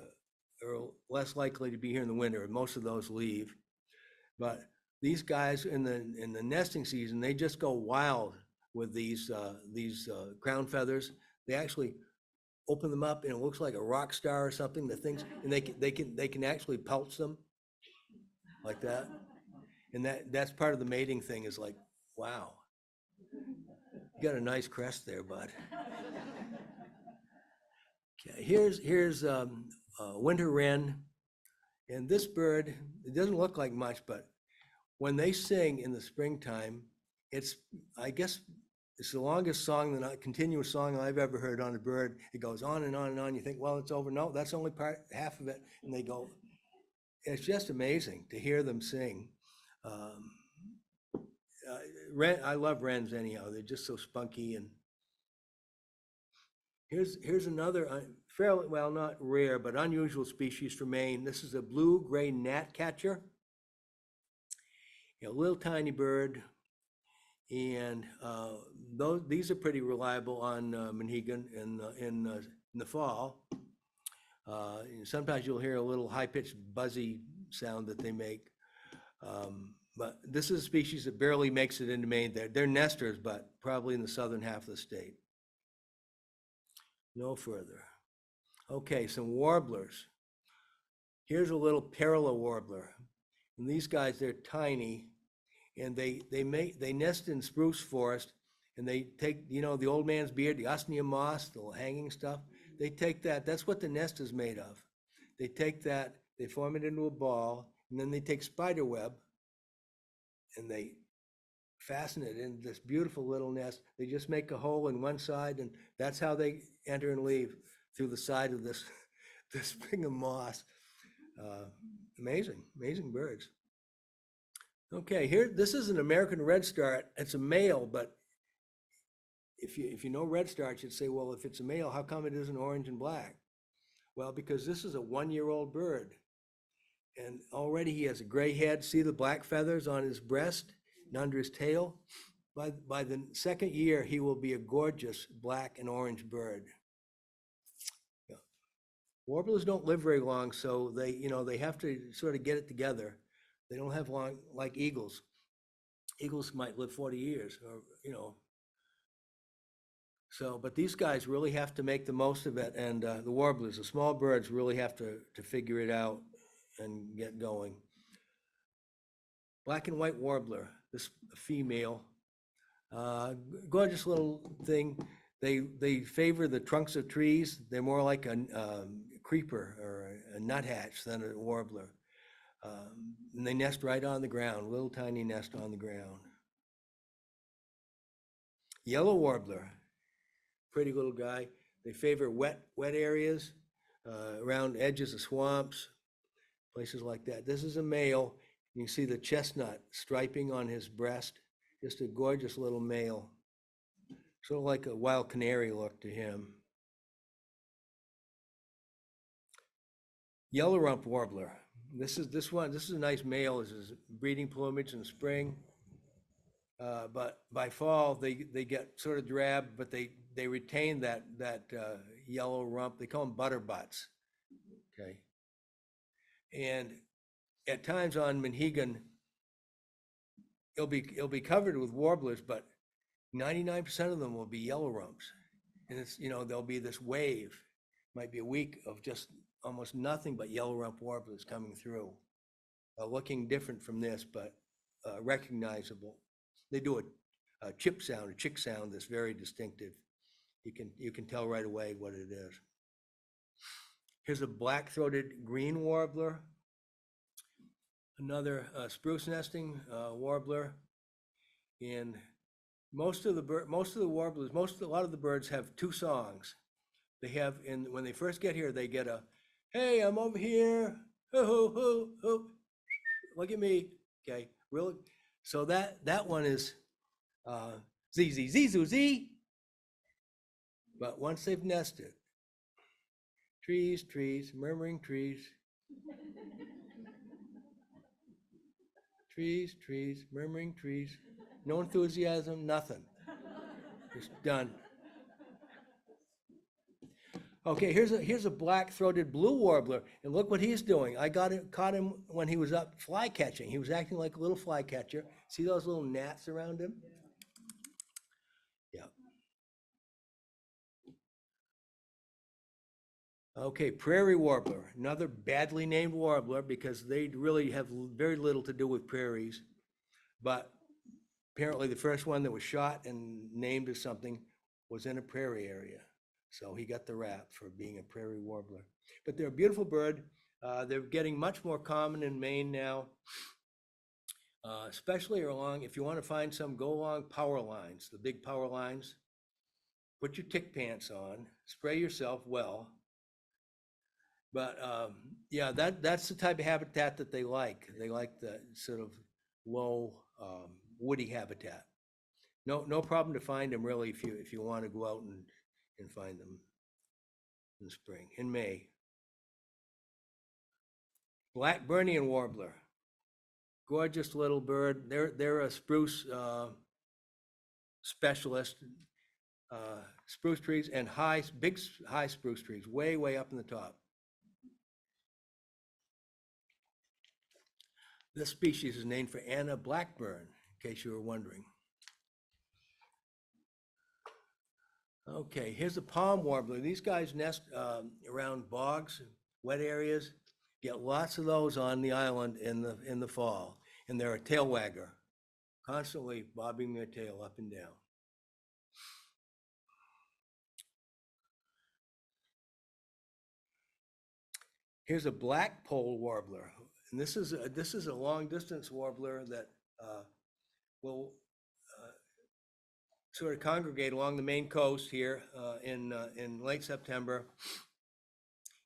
less likely to be here in the winter. Most of those leave. But these guys in the nesting season, they just go wild with these crown feathers. They actually open them up and it looks like a rock star or something. The things, and they can actually pelch them like that. And that's part of the mating thing, is like, wow, you got a nice crest there, bud. Okay, here's winter wren, and this bird, it doesn't look like much, but when they sing in the springtime, I guess it's the longest continuous song I've ever heard on a bird. It goes on and on and on. You think, well, it's over. No, that's only half of it. And they go, it's just amazing to hear them sing. I love wrens anyhow. They're just so spunky. And here's another fairly, well, not rare, but unusual species from Maine. This is a blue-gray gnatcatcher. Little tiny bird, and these are pretty reliable on Monhegan in the fall. Sometimes you'll hear a little high-pitched buzzy sound that they make, but this is a species that barely makes it into Maine. They're nesters, but probably in the southern half of the state. No further. Okay, some warblers. Here's a little parula warbler. And these guys, they're tiny, and they nest in spruce forest, and they take, the old man's beard, the usnea moss, the hanging stuff. They take that. That's what the nest is made of. They take that, they form it into a ball, and then they take spider web, and they fasten it in this beautiful little nest. They just make a hole in one side, and that's how they enter and leave, through the side of this spring of moss. Amazing birds. Okay, this is an American redstart. It's a male, but if you know redstarts, you'd say, well, if it's a male, how come it isn't orange and black? Well, because this is a 1-year-old bird, and already he has a gray head. See the black feathers on his breast and under his tail? By the second year, he will be a gorgeous black and orange bird. Warblers don't live very long, so they have to sort of get it together. They don't have long, like eagles. Eagles might live 40 years, or So, but these guys really have to make the most of it, and the warblers, the small birds, really have to figure it out and get going. Black and white warbler, this female, gorgeous little thing. They favor the trunks of trees. They're more like a creeper or a nuthatch than a warbler. And they nest right on the ground, little tiny nest on the ground. Yellow warbler, pretty little guy. They favor wet areas, around edges of swamps, places like that. This is a male. You can see the chestnut striping on his breast. Just a gorgeous little male. Sort of like a wild canary look to him. Yellow rump warbler. This is a nice male. This is breeding plumage in spring. But by fall, they get sort of drab, but they retain that yellow rump. They call them butterbutts. Okay. And at times on Monhegan, it'll be covered with warblers, but 99% of them will be yellow rumps. And it's, there'll be this wave, might be a week of just almost nothing but yellow rump warblers coming through, looking different from this, but recognizable. They do a chick sound that's very distinctive. You can tell right away what it is. Here's a black-throated green warbler, another spruce nesting warbler. And most of the warblers, a lot of the birds have two songs. They have when they first get here, they get a, hey, I'm over here, hoo hoo hoo hoo, look at me, okay, really. So that one is z z z z z. But once they've nested, trees, trees, murmuring trees, trees, trees, murmuring trees, no enthusiasm, nothing, just done. Okay, here's a black-throated blue warbler, and look what he's doing. I caught him when he was up fly catching. He was acting like a little fly catcher. See those little gnats around him? Yeah. Okay, prairie warbler, another badly named warbler because they really have very little to do with prairies. But apparently the first one that was shot and named as something was in a prairie area. So he got the rap for being a prairie warbler. But they're a beautiful bird. They're getting much more common in Maine now, especially along, if you want to find some, go along power lines, the big power lines. Put your tick pants on, spray yourself well. But yeah, that's the type of habitat that they like. They like the sort of low woody habitat. No problem to find them really if you want to go out and find them in the spring, in May. Black Burnian warbler, gorgeous little bird. They're a spruce specialist. Spruce trees and big high spruce trees, way up in the top. This species is named for Anna Blackburn, in case you were wondering. Okay, here's a palm warbler. These guys nest around bogs, wet areas. Get lots of those on the island in the fall, and they're a tail wagger, constantly bobbing their tail up and down. Here's a blackpoll warbler, and this is a long distance warbler that will sort of congregate along the Maine coast here in late September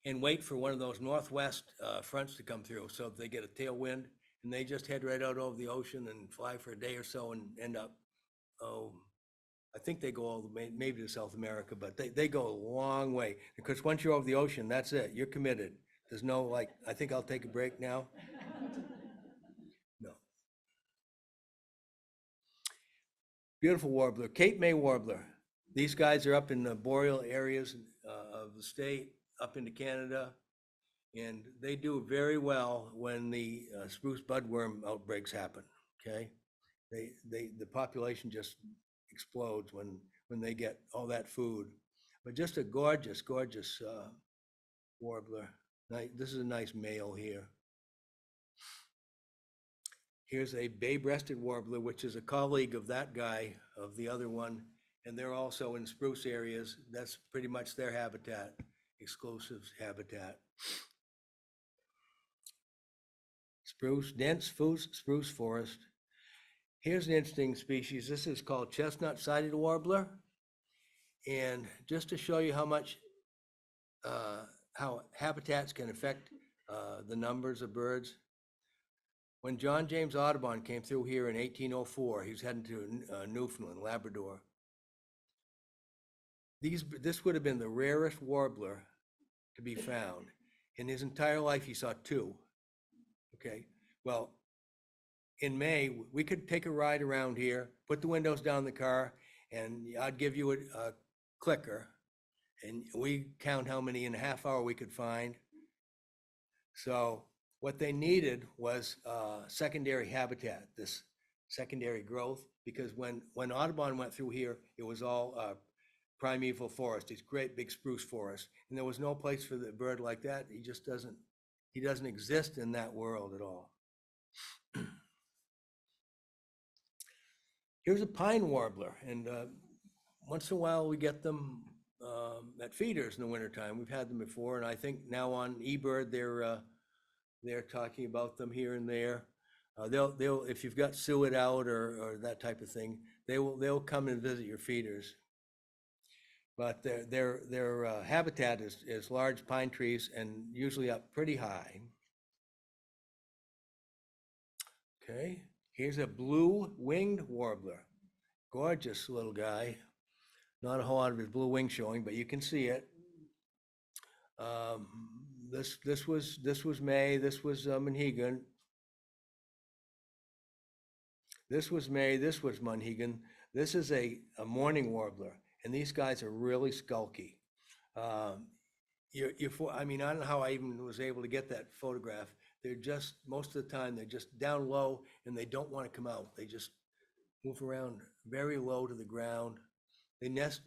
and wait for one of those northwest fronts to come through. So if they get a tailwind, and they just head right out over the ocean and fly for a day or so and end up, I think they go all the way, maybe to South America, but they go a long way. Because once you're over the ocean, that's it, you're committed. There's no like, I think I'll take a break now. No. Beautiful warbler, Cape May warbler. These guys are up in the boreal areas of the state, up into Canada, and they do very well when the spruce budworm outbreaks happen, okay? The population just explodes when they get all that food. But just a gorgeous warbler. This is a nice male here. Here's a bay-breasted warbler, which is a colleague of that guy, of the other one, and they're also in spruce areas. That's pretty much their habitat, exclusive habitat. Spruce, dense spruce forest. Here's an interesting species. This is called chestnut-sided warbler. And just to show you how much, how habitats can affect the numbers of birds. When John James Audubon came through here in 1804, he was heading to Newfoundland, Labrador. This would have been the rarest warbler to be found. In his entire life, he saw two. Okay, well, in May, we could take a ride around here, put the windows down in the car, and I'd give you a clicker, and we count how many in a half hour we could find. So what they needed was secondary habitat, this secondary growth, because when Audubon went through here, it was all primeval forest, these great big spruce forests, and there was no place for the bird like that. He doesn't exist in that world at all. Here's a pine warbler, and once in a while we get them at feeders in the wintertime. We've had them before, and I think now on eBird they're talking about them here and there. They'll if you've got suet out or that type of thing, they'll come and visit your feeders. But their habitat is large pine trees and usually up pretty high. Okay, here's a blue-winged warbler. Gorgeous little guy. Not a whole lot of his blue wing showing, but you can see it. This was May. This was Monhegan. This was May. This was Monhegan. This is a morning warbler, and these guys are really skulky. I mean, I don't know how I even was able to get that photograph. They're just, most of the time, they're just down low and they don't want to come out. They just move around very low to the ground. They nest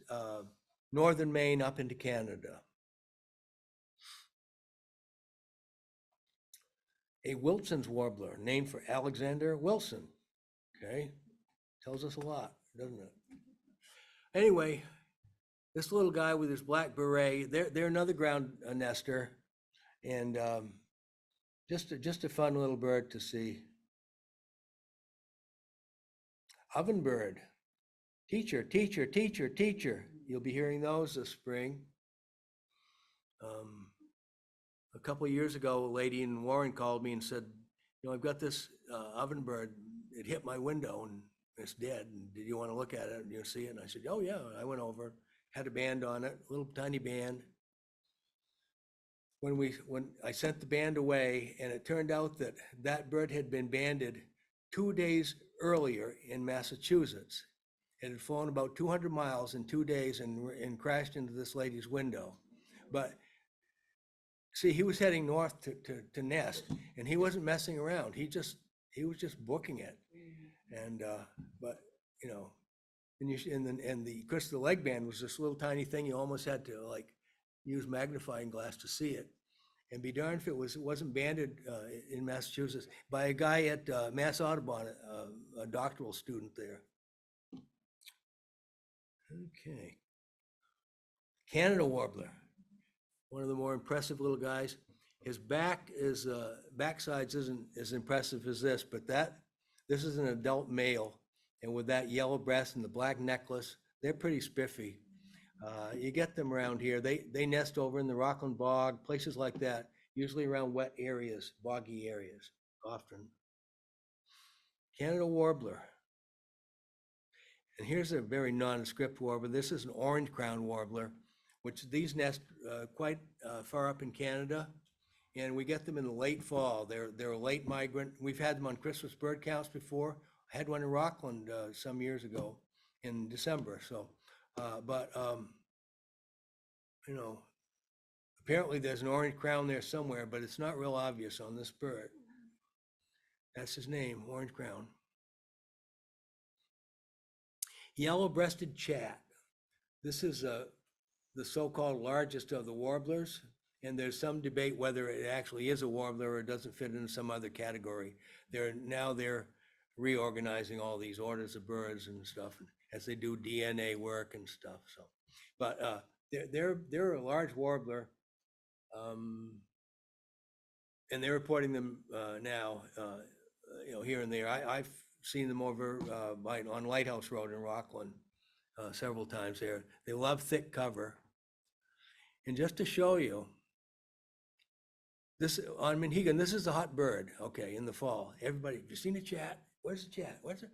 northern Maine up into Canada. A Wilson's warbler, named for Alexander Wilson. Okay, tells us a lot, doesn't it? Anyway, this little guy with his black beret, they're another ground nester, and just a fun little bird to see. Ovenbird, teacher, teacher, teacher, teacher. You'll be hearing those this spring. A couple of years ago, a lady in Warren called me and said, you know, I've got this ovenbird. It hit my window and it's dead. And did you want to look at it and you see it? And I said, oh yeah. I went over, had a band on it, a little tiny band. When I sent the band away, and it turned out that that bird had been banded 2 days earlier in Massachusetts. It had flown about 200 miles in 2 days and crashed into this lady's window. But see, he was heading north to nest, and he wasn't messing around. He was just booking it. And but you know, of course the leg band was this little tiny thing. You almost had to like use magnifying glass to see it. And be darned if it wasn't banded in Massachusetts by a guy at Mass Audubon, a doctoral student there. Okay. Canada warbler, one of the more impressive little guys. His backsides isn't as impressive as this, but this is an adult male, and with that yellow breast and the black necklace, they're pretty spiffy. You get them around here. They nest over in the Rockland bog, places like that, usually around wet areas, boggy areas, often. Canada warbler. And here's a very nondescript warbler. This is an orange crown warbler, which these nest quite far up in Canada, and we get them in the late fall. They're a late migrant. We've had them on Christmas bird counts before. I had one in Rockland some years ago in December. So, you know, apparently there's an orange crown there somewhere, but it's not real obvious on this bird. That's his name, orange crown. Yellow-breasted chat. This is the so-called largest of the warblers, and there's some debate whether it actually is a warbler or doesn't fit into some other category. They're reorganizing all these orders of birds and stuff as they do DNA work and stuff. So, but they're a large warbler, and they're reporting them now, you know, here and there. I've seen them over on Lighthouse Road in Rockland several times there. They love thick cover. And just to show you, this on Monhegan, this is a hot bird, okay, in the fall. Everybody, have you seen a chat? Where's the chat? Where's it?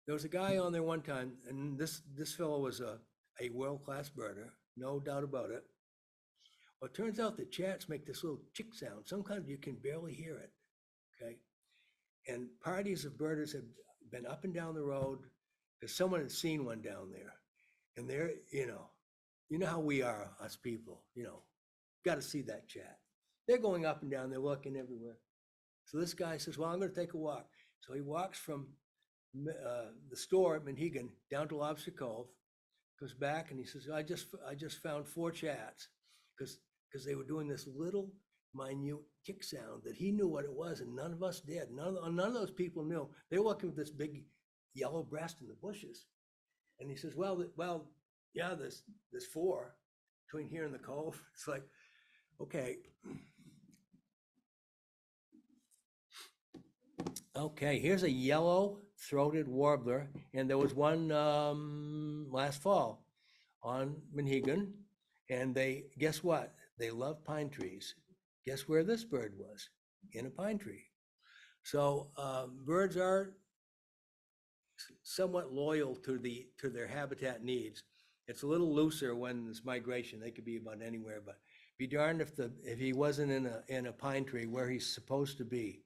There was a guy on there one time, and this fellow was a world-class birder, no doubt about it. Well, it turns out that chats make this little chick sound. Sometimes you can barely hear it, okay? And parties of birders have been up and down the road because someone had seen one down there. And they're, you know how we are, us people, you know, got to see that chat. They're going up and down, they're looking everywhere. So this guy says, well, I'm going to take a walk. So he walks from the store at Monhegan down to Lobster Cove, goes back, and he says, I just found 4 chats because they were doing this little minute kick sound that he knew what it was, and none of us did. None of those people knew. They were looking at this big yellow breast in the bushes. And he says, well, yeah, there's 4 between here and the cove. It's like, okay. Okay, here's a yellow black-throated warbler, and there was one last fall on Monhegan, and they, guess what? They love pine trees. Guess where this bird was? In a pine tree. So birds are somewhat loyal to their habitat needs. It's a little looser when it's migration. They could be about anywhere, but be darned if he wasn't in a pine tree where he's supposed to be.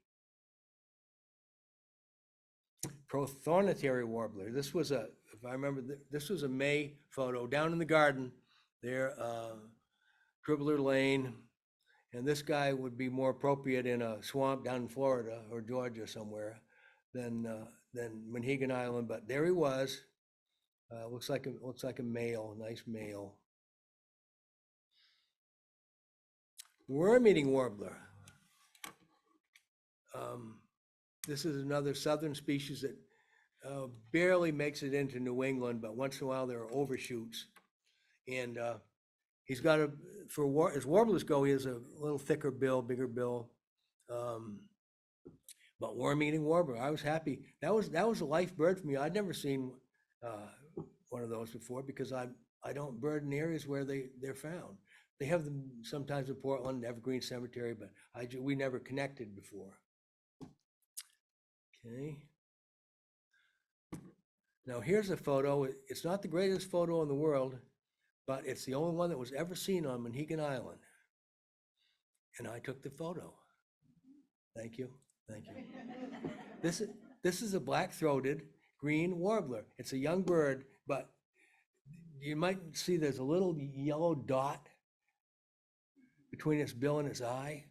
Prothornitary warbler. This was if I remember, this was a May photo down in the garden there, Cribbler Lane. And this guy would be more appropriate in a swamp down in Florida or Georgia somewhere than Monhegan Island. But there he was. Looks like a male, a nice male. Worm-eating warbler. This is another southern species that barely makes it into New England, but once in a while there are overshoots. And he's got as warblers go, he has a little thicker bill, bigger bill. But worm-eating warbler, I was happy. That was a life bird for me. I'd never seen one of those before because I don't bird in areas where they're found. They have them sometimes in Portland, Evergreen Cemetery, but we never connected before. Okay. Now here's a photo. It's not the greatest photo in the world, but it's the only one that was ever seen on Monhegan Island. And I took the photo. Thank you. Thank you. This is a black-throated green warbler. It's a young bird, but you might see there's a little yellow dot between its bill and its eye.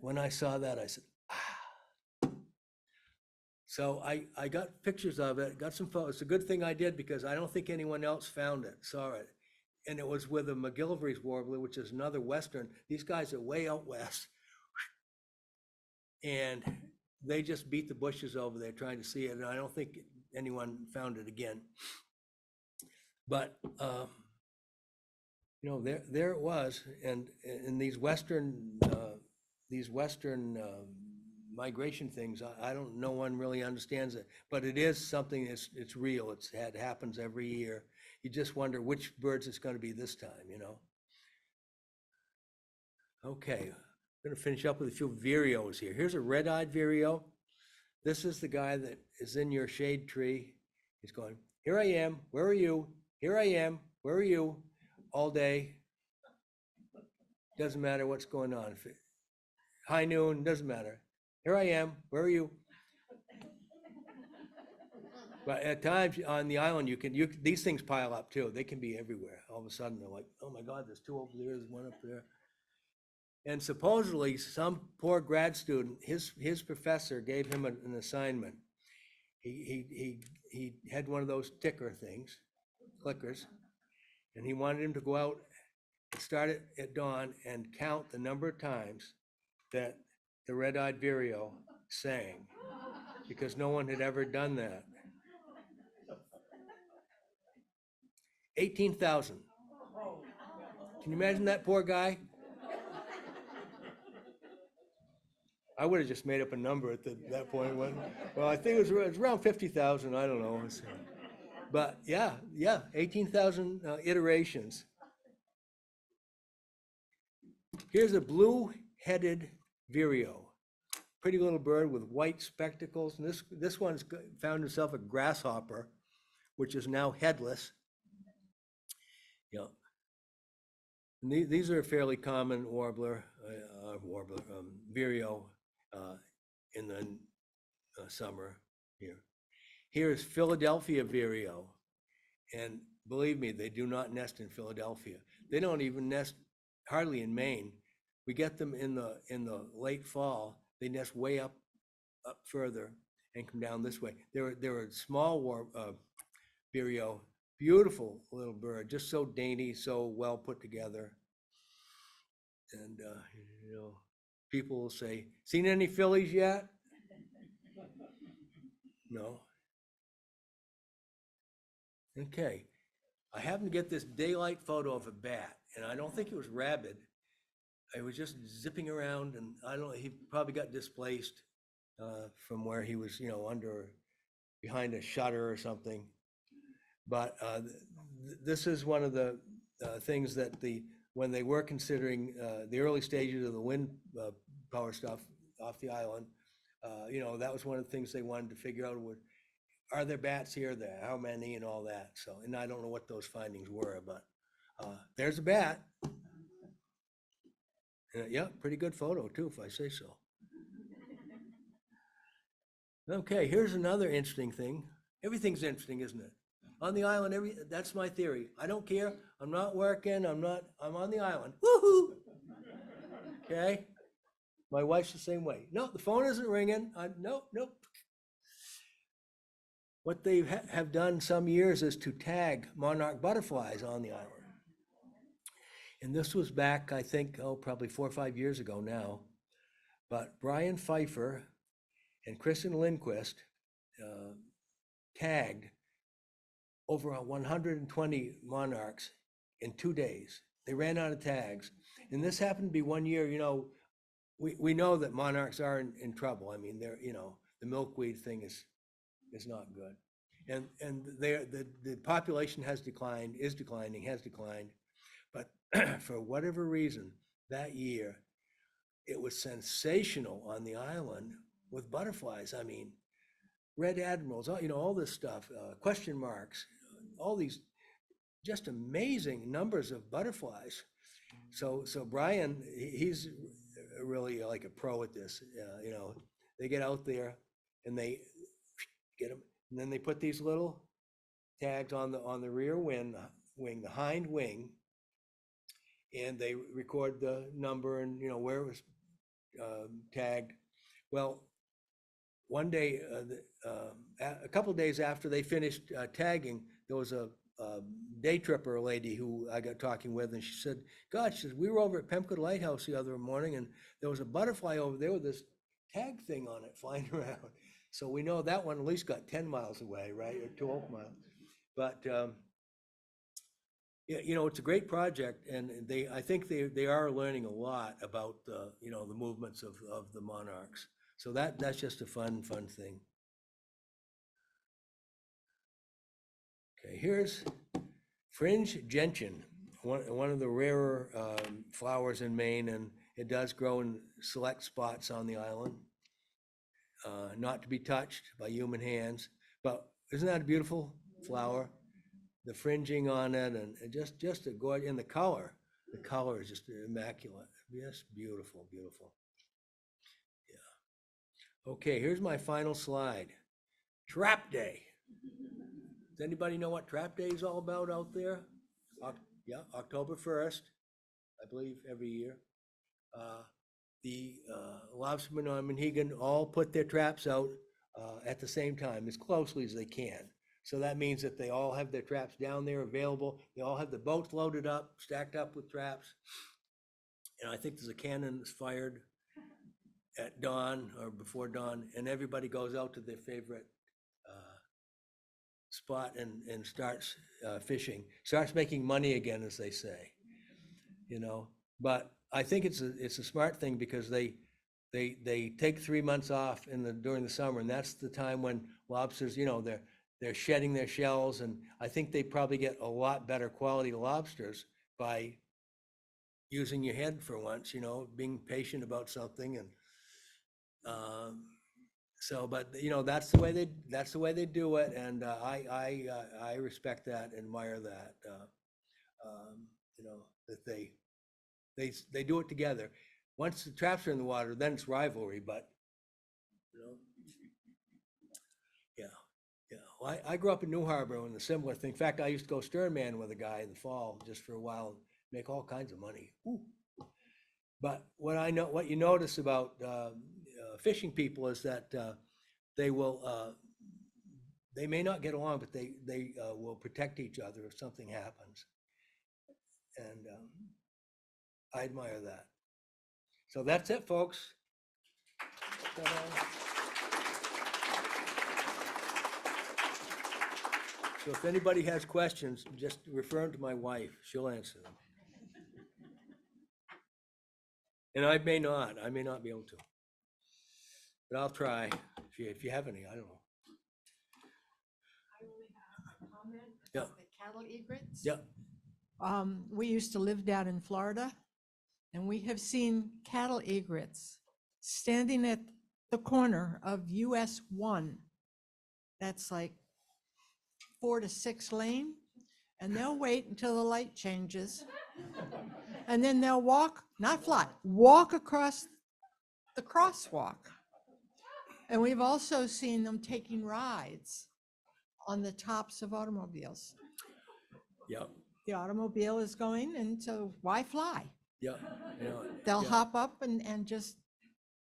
When I saw that, I said, ah. So I got pictures of it, got some photos. It's a good thing I did because I don't think anyone else found it, saw it. And it was with a McGillivrary's warbler, which is another Western. These guys are way out west. And they just beat the bushes over there trying to see it. And I don't think anyone found it again. But, you know, there it was. And in these Western migration things, no one really understands it, but it is something it's real. It happens every year. You just wonder which birds it's going to be this time, you know. Okay, I'm going to finish up with a few vireos here. Here's a red-eyed vireo. This is the guy that is in your shade tree. He's going, here I am, where are you? Here I am, where are you? All day. Doesn't matter what's going on. High noon, doesn't matter. Here I am, where are you? But at times on the island, these things pile up too. They can be everywhere. All of a sudden, they're like, oh my God, there's two over there, there's one up there. And supposedly, some poor grad student, his professor gave him an assignment. He had one of those ticker things, clickers, and he wanted him to go out and start at dawn and count the number of times that the red-eyed vireo sang, because no one had ever done that. 18,000. Can you imagine that poor guy? I would have just made up a number at that point. Well, I think it was around 50,000. I don't know. But yeah, 18,000 iterations. Here's a blue-headed vireo. Pretty little bird with white spectacles. And this one's found himself a grasshopper, which is now headless. Yeah. And these are a fairly common vireo in the summer here. Here is Philadelphia vireo. And believe me, they do not nest in Philadelphia. They don't even nest hardly in Maine. We get them in the late fall. They nest way up further and come down this way. They're a small vireo, beautiful little bird, just so dainty, so well put together. And you know, people will say, "Seen any Phillies yet?" No. Okay. I happened to get this daylight photo of a bat, and I don't think it was rabid. I was just zipping around, and I don't know, he probably got displaced from where he was, you know, under behind a shutter or something. But this is one of the things that when they were considering the early stages of the wind power stuff off the island, that was one of the things they wanted to figure out are there bats here there, how many and all that. So, and I don't know what those findings were, but there's a bat. Yeah, pretty good photo too, if I say so. Okay, here's another interesting thing. Everything's interesting, isn't it? On the island, that's my theory. I don't care. I'm not working. I'm on the island. Woohoo! Okay. My wife's the same way. No, the phone isn't ringing. Nope. What they have done some years is to tag monarch butterflies on the island. And this was back, I think, probably 4 or 5 years ago now. But Brian Pfeiffer and Kristen Lindquist tagged over 120 monarchs in 2 days. They ran out of tags. And this happened to be one year, we know that monarchs are in trouble. I mean, they're, the milkweed thing is not good. And the population has declined. But for whatever reason, that year, it was sensational on the island with butterflies. I mean, red admirals, all this stuff, question marks, all these just amazing numbers of butterflies. So Brian, he's really like a pro at this. They get out there and they get them, and then they put these little tags on the rear wing, the hind wing, and they record the number and where it was tagged. Well, one day, a couple of days after they finished tagging, there was a day tripper lady who I got talking with, and she said, God, she says, we were over at Pemcote Lighthouse the other morning, and there was a butterfly over there with this tag thing on it flying around. So we know that one at least got 10 miles away, right, or 12 miles. But it's a great project, and I think they are learning a lot about the movements of the monarchs. So that's just a fun thing. Okay, here's fringe gentian, one of the rarer flowers in Maine, and it does grow in select spots on the island, not to be touched by human hands. But isn't that a beautiful flower? The fringing on it, and just a gorgeous, and the color is just immaculate. Just beautiful. Yeah. Okay, here's my final slide. Trap Day. Does anybody know what Trap Day is all about out there? Yeah, October 1st, I believe, every year. The lobstermen on Monhegan all put their traps out at the same time, as closely as they can. So that means that they all have their traps down there available. They all have the boats loaded up, stacked up with traps. And I think there's a cannon that's fired at dawn or before dawn, and everybody goes out to their favorite spot and starts fishing, starts making money again, as they say. But I think it's a smart thing, because they take 3 months off during the summer, and that's the time when lobsters, they're shedding their shells, and I think they probably get a lot better quality lobsters by using your head for once, being patient about something. And but that's the way they do it, and I respect that, admire that. That they do it together. Once the traps are in the water, then it's rivalry. But yeah. Well, I grew up in New Harbor when the similar thing. In fact, I used to go sternman with a guy in the fall just for a while and make all kinds of money. Ooh. But what you notice about fishing people is that they may not get along, but they will protect each other if something happens. And I admire that. So that's it, folks. So if anybody has questions, just refer them to my wife. She'll answer them. And I may not be able to, but I'll try. If you have any, I don't know. Yeah. The cattle egrets. Yeah. We used to live down in Florida, and we have seen cattle egrets standing at the corner of US 1. That's like 4 to 6 lane, and they'll wait until the light changes. And then they'll walk, not fly, walk across the crosswalk. And we've also seen them taking rides on the tops of automobiles. Yeah. The automobile is going, and so why fly? Yeah. Yeah. They'll Yeah. hop up and just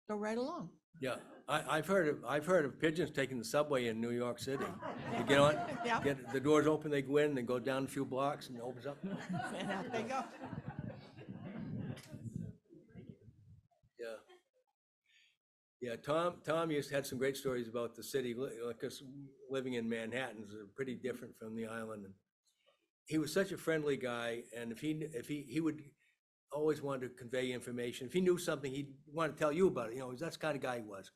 go right along. Yeah, I've heard of pigeons taking the subway in New York City. You get on, Yeah. get the doors open, they go in, they go down a few blocks and it opens up. And out they go. Yeah. Yeah, Tom had some great stories about the city, because living in Manhattan is pretty different from the island. And he was such a friendly guy, and if he would always wanted to convey information. If he knew something, he'd want to tell you about it. You know, that's the kind of guy he was.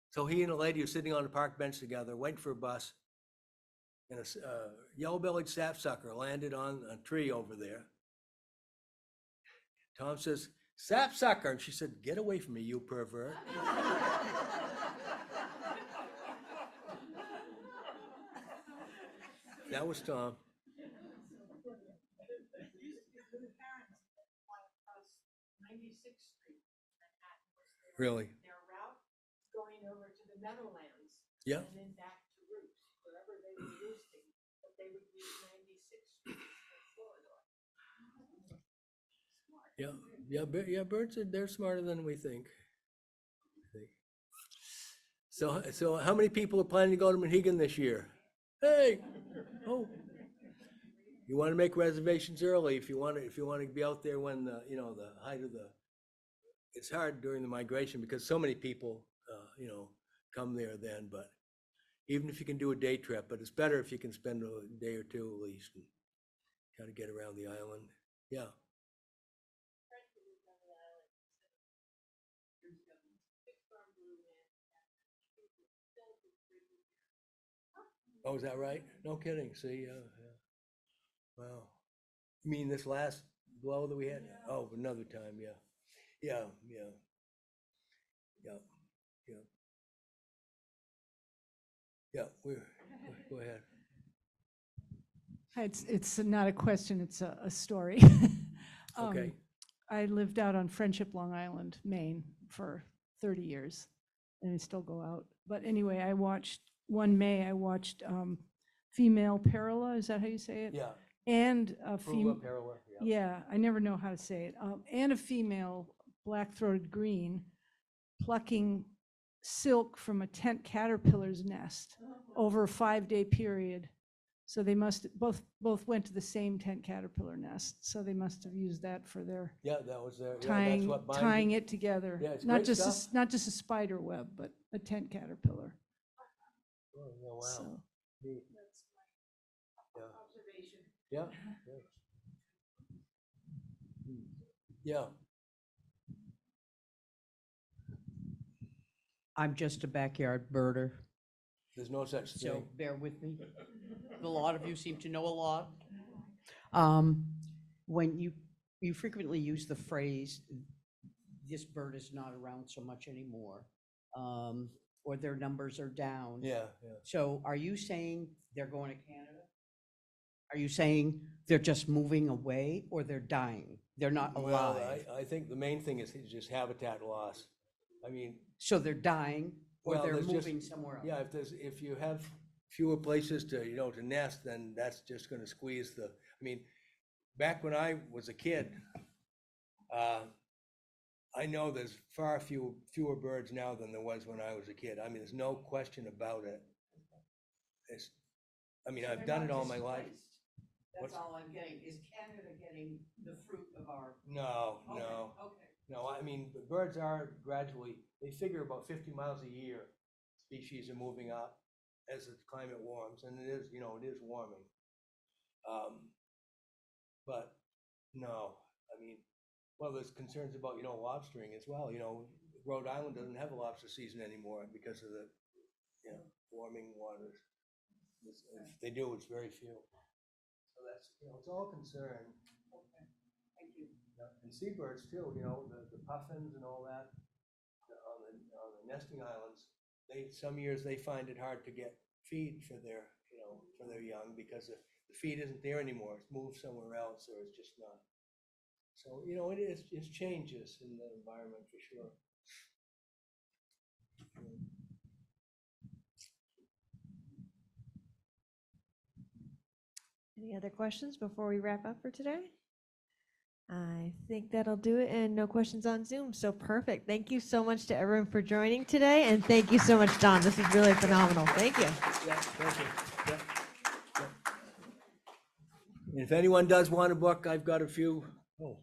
So he and a lady were sitting on a park bench together, waiting for a bus, and a yellow-bellied sapsucker landed on a tree over there. Tom says, "Sapsucker," and she said, "Get away from me, you pervert." That was Tom. Really? Their route going over to the Meadowlands. Yeah. And then back to roost, wherever they were roosting, but they would use 96th Street in Florida. Smart. Yeah, birds they're smarter than we think. So how many people are planning to go to Monhegan this year? Hey, oh, you want to make reservations early if you want to be out there when the height of the. It's hard during the migration because so many people come there then. But even if you can do a day trip, but it's better if you can spend a day or two at least and kind of get around the island. Yeah. Oh, is that right? No kidding. See, yeah. Wow. You mean this last blow that we had? Oh, another time, yeah. Yeah. Go ahead. It's not a question, it's a story. Okay. I lived out on Friendship, Long Island, Maine for 30 years, and I still go out. But anyway, one May, I watched female parula, is that how you say it? Yeah. And a Prula, female, parula, yeah, I never know how to say it. And a female black-throated green plucking silk from a tent caterpillar's nest over a 5-day period. So they must both went to the same tent caterpillar nest. So they must have used that for their Yeah, that was there. tying it together. Yeah, it's not great just stuff. not just a spider web, but a tent caterpillar. Oh, wow. So Neat. Observation. Yeah. Yeah. I'm just a backyard birder, There's no such so thing. bear with me. A lot of you seem to know a lot. When you frequently use the phrase, "This bird is not around so much anymore," or "their numbers are down." Yeah. So are you saying they're going to Canada? Are you saying they're just moving away, or they're dying? They're not Well, alive? I think the main thing is just habitat loss. I mean, So they're dying, or Well, they're there's just- moving somewhere else? yeah, if you have fewer places to nest, then that's just gonna squeeze the, I mean, back when I was a kid, I know there's far fewer birds now than there was when I was a kid. I mean, there's no question about it. I've done it all my life. That's What's- all I'm getting. Is Canada getting the fruit of our? No. Okay. No, I mean, the birds are gradually, they figure about 50 miles a year, species are moving up as the climate warms, and it is warming. But no, I mean, well, there's concerns about, lobstering as well. Rhode Island doesn't have a lobster season anymore because of the, warming waters. If they do, it's very few. So that's, it's all concern. Thank you. Yeah, and seabirds too, the puffins and all that, on the nesting islands, some years they find it hard to get feed for their, for their young, because the feed isn't there anymore, it's moved somewhere else, or it's just not. So, it's changes in the environment for sure. Any other questions before we wrap up for today? I think that'll do it, and no questions on Zoom, so perfect. Thank you so much to everyone for joining today, and thank you so much, Don. This is really phenomenal. Thank you. Yeah, thank you. Yeah, yeah. And if anyone does want a book, I've got a few. Oh.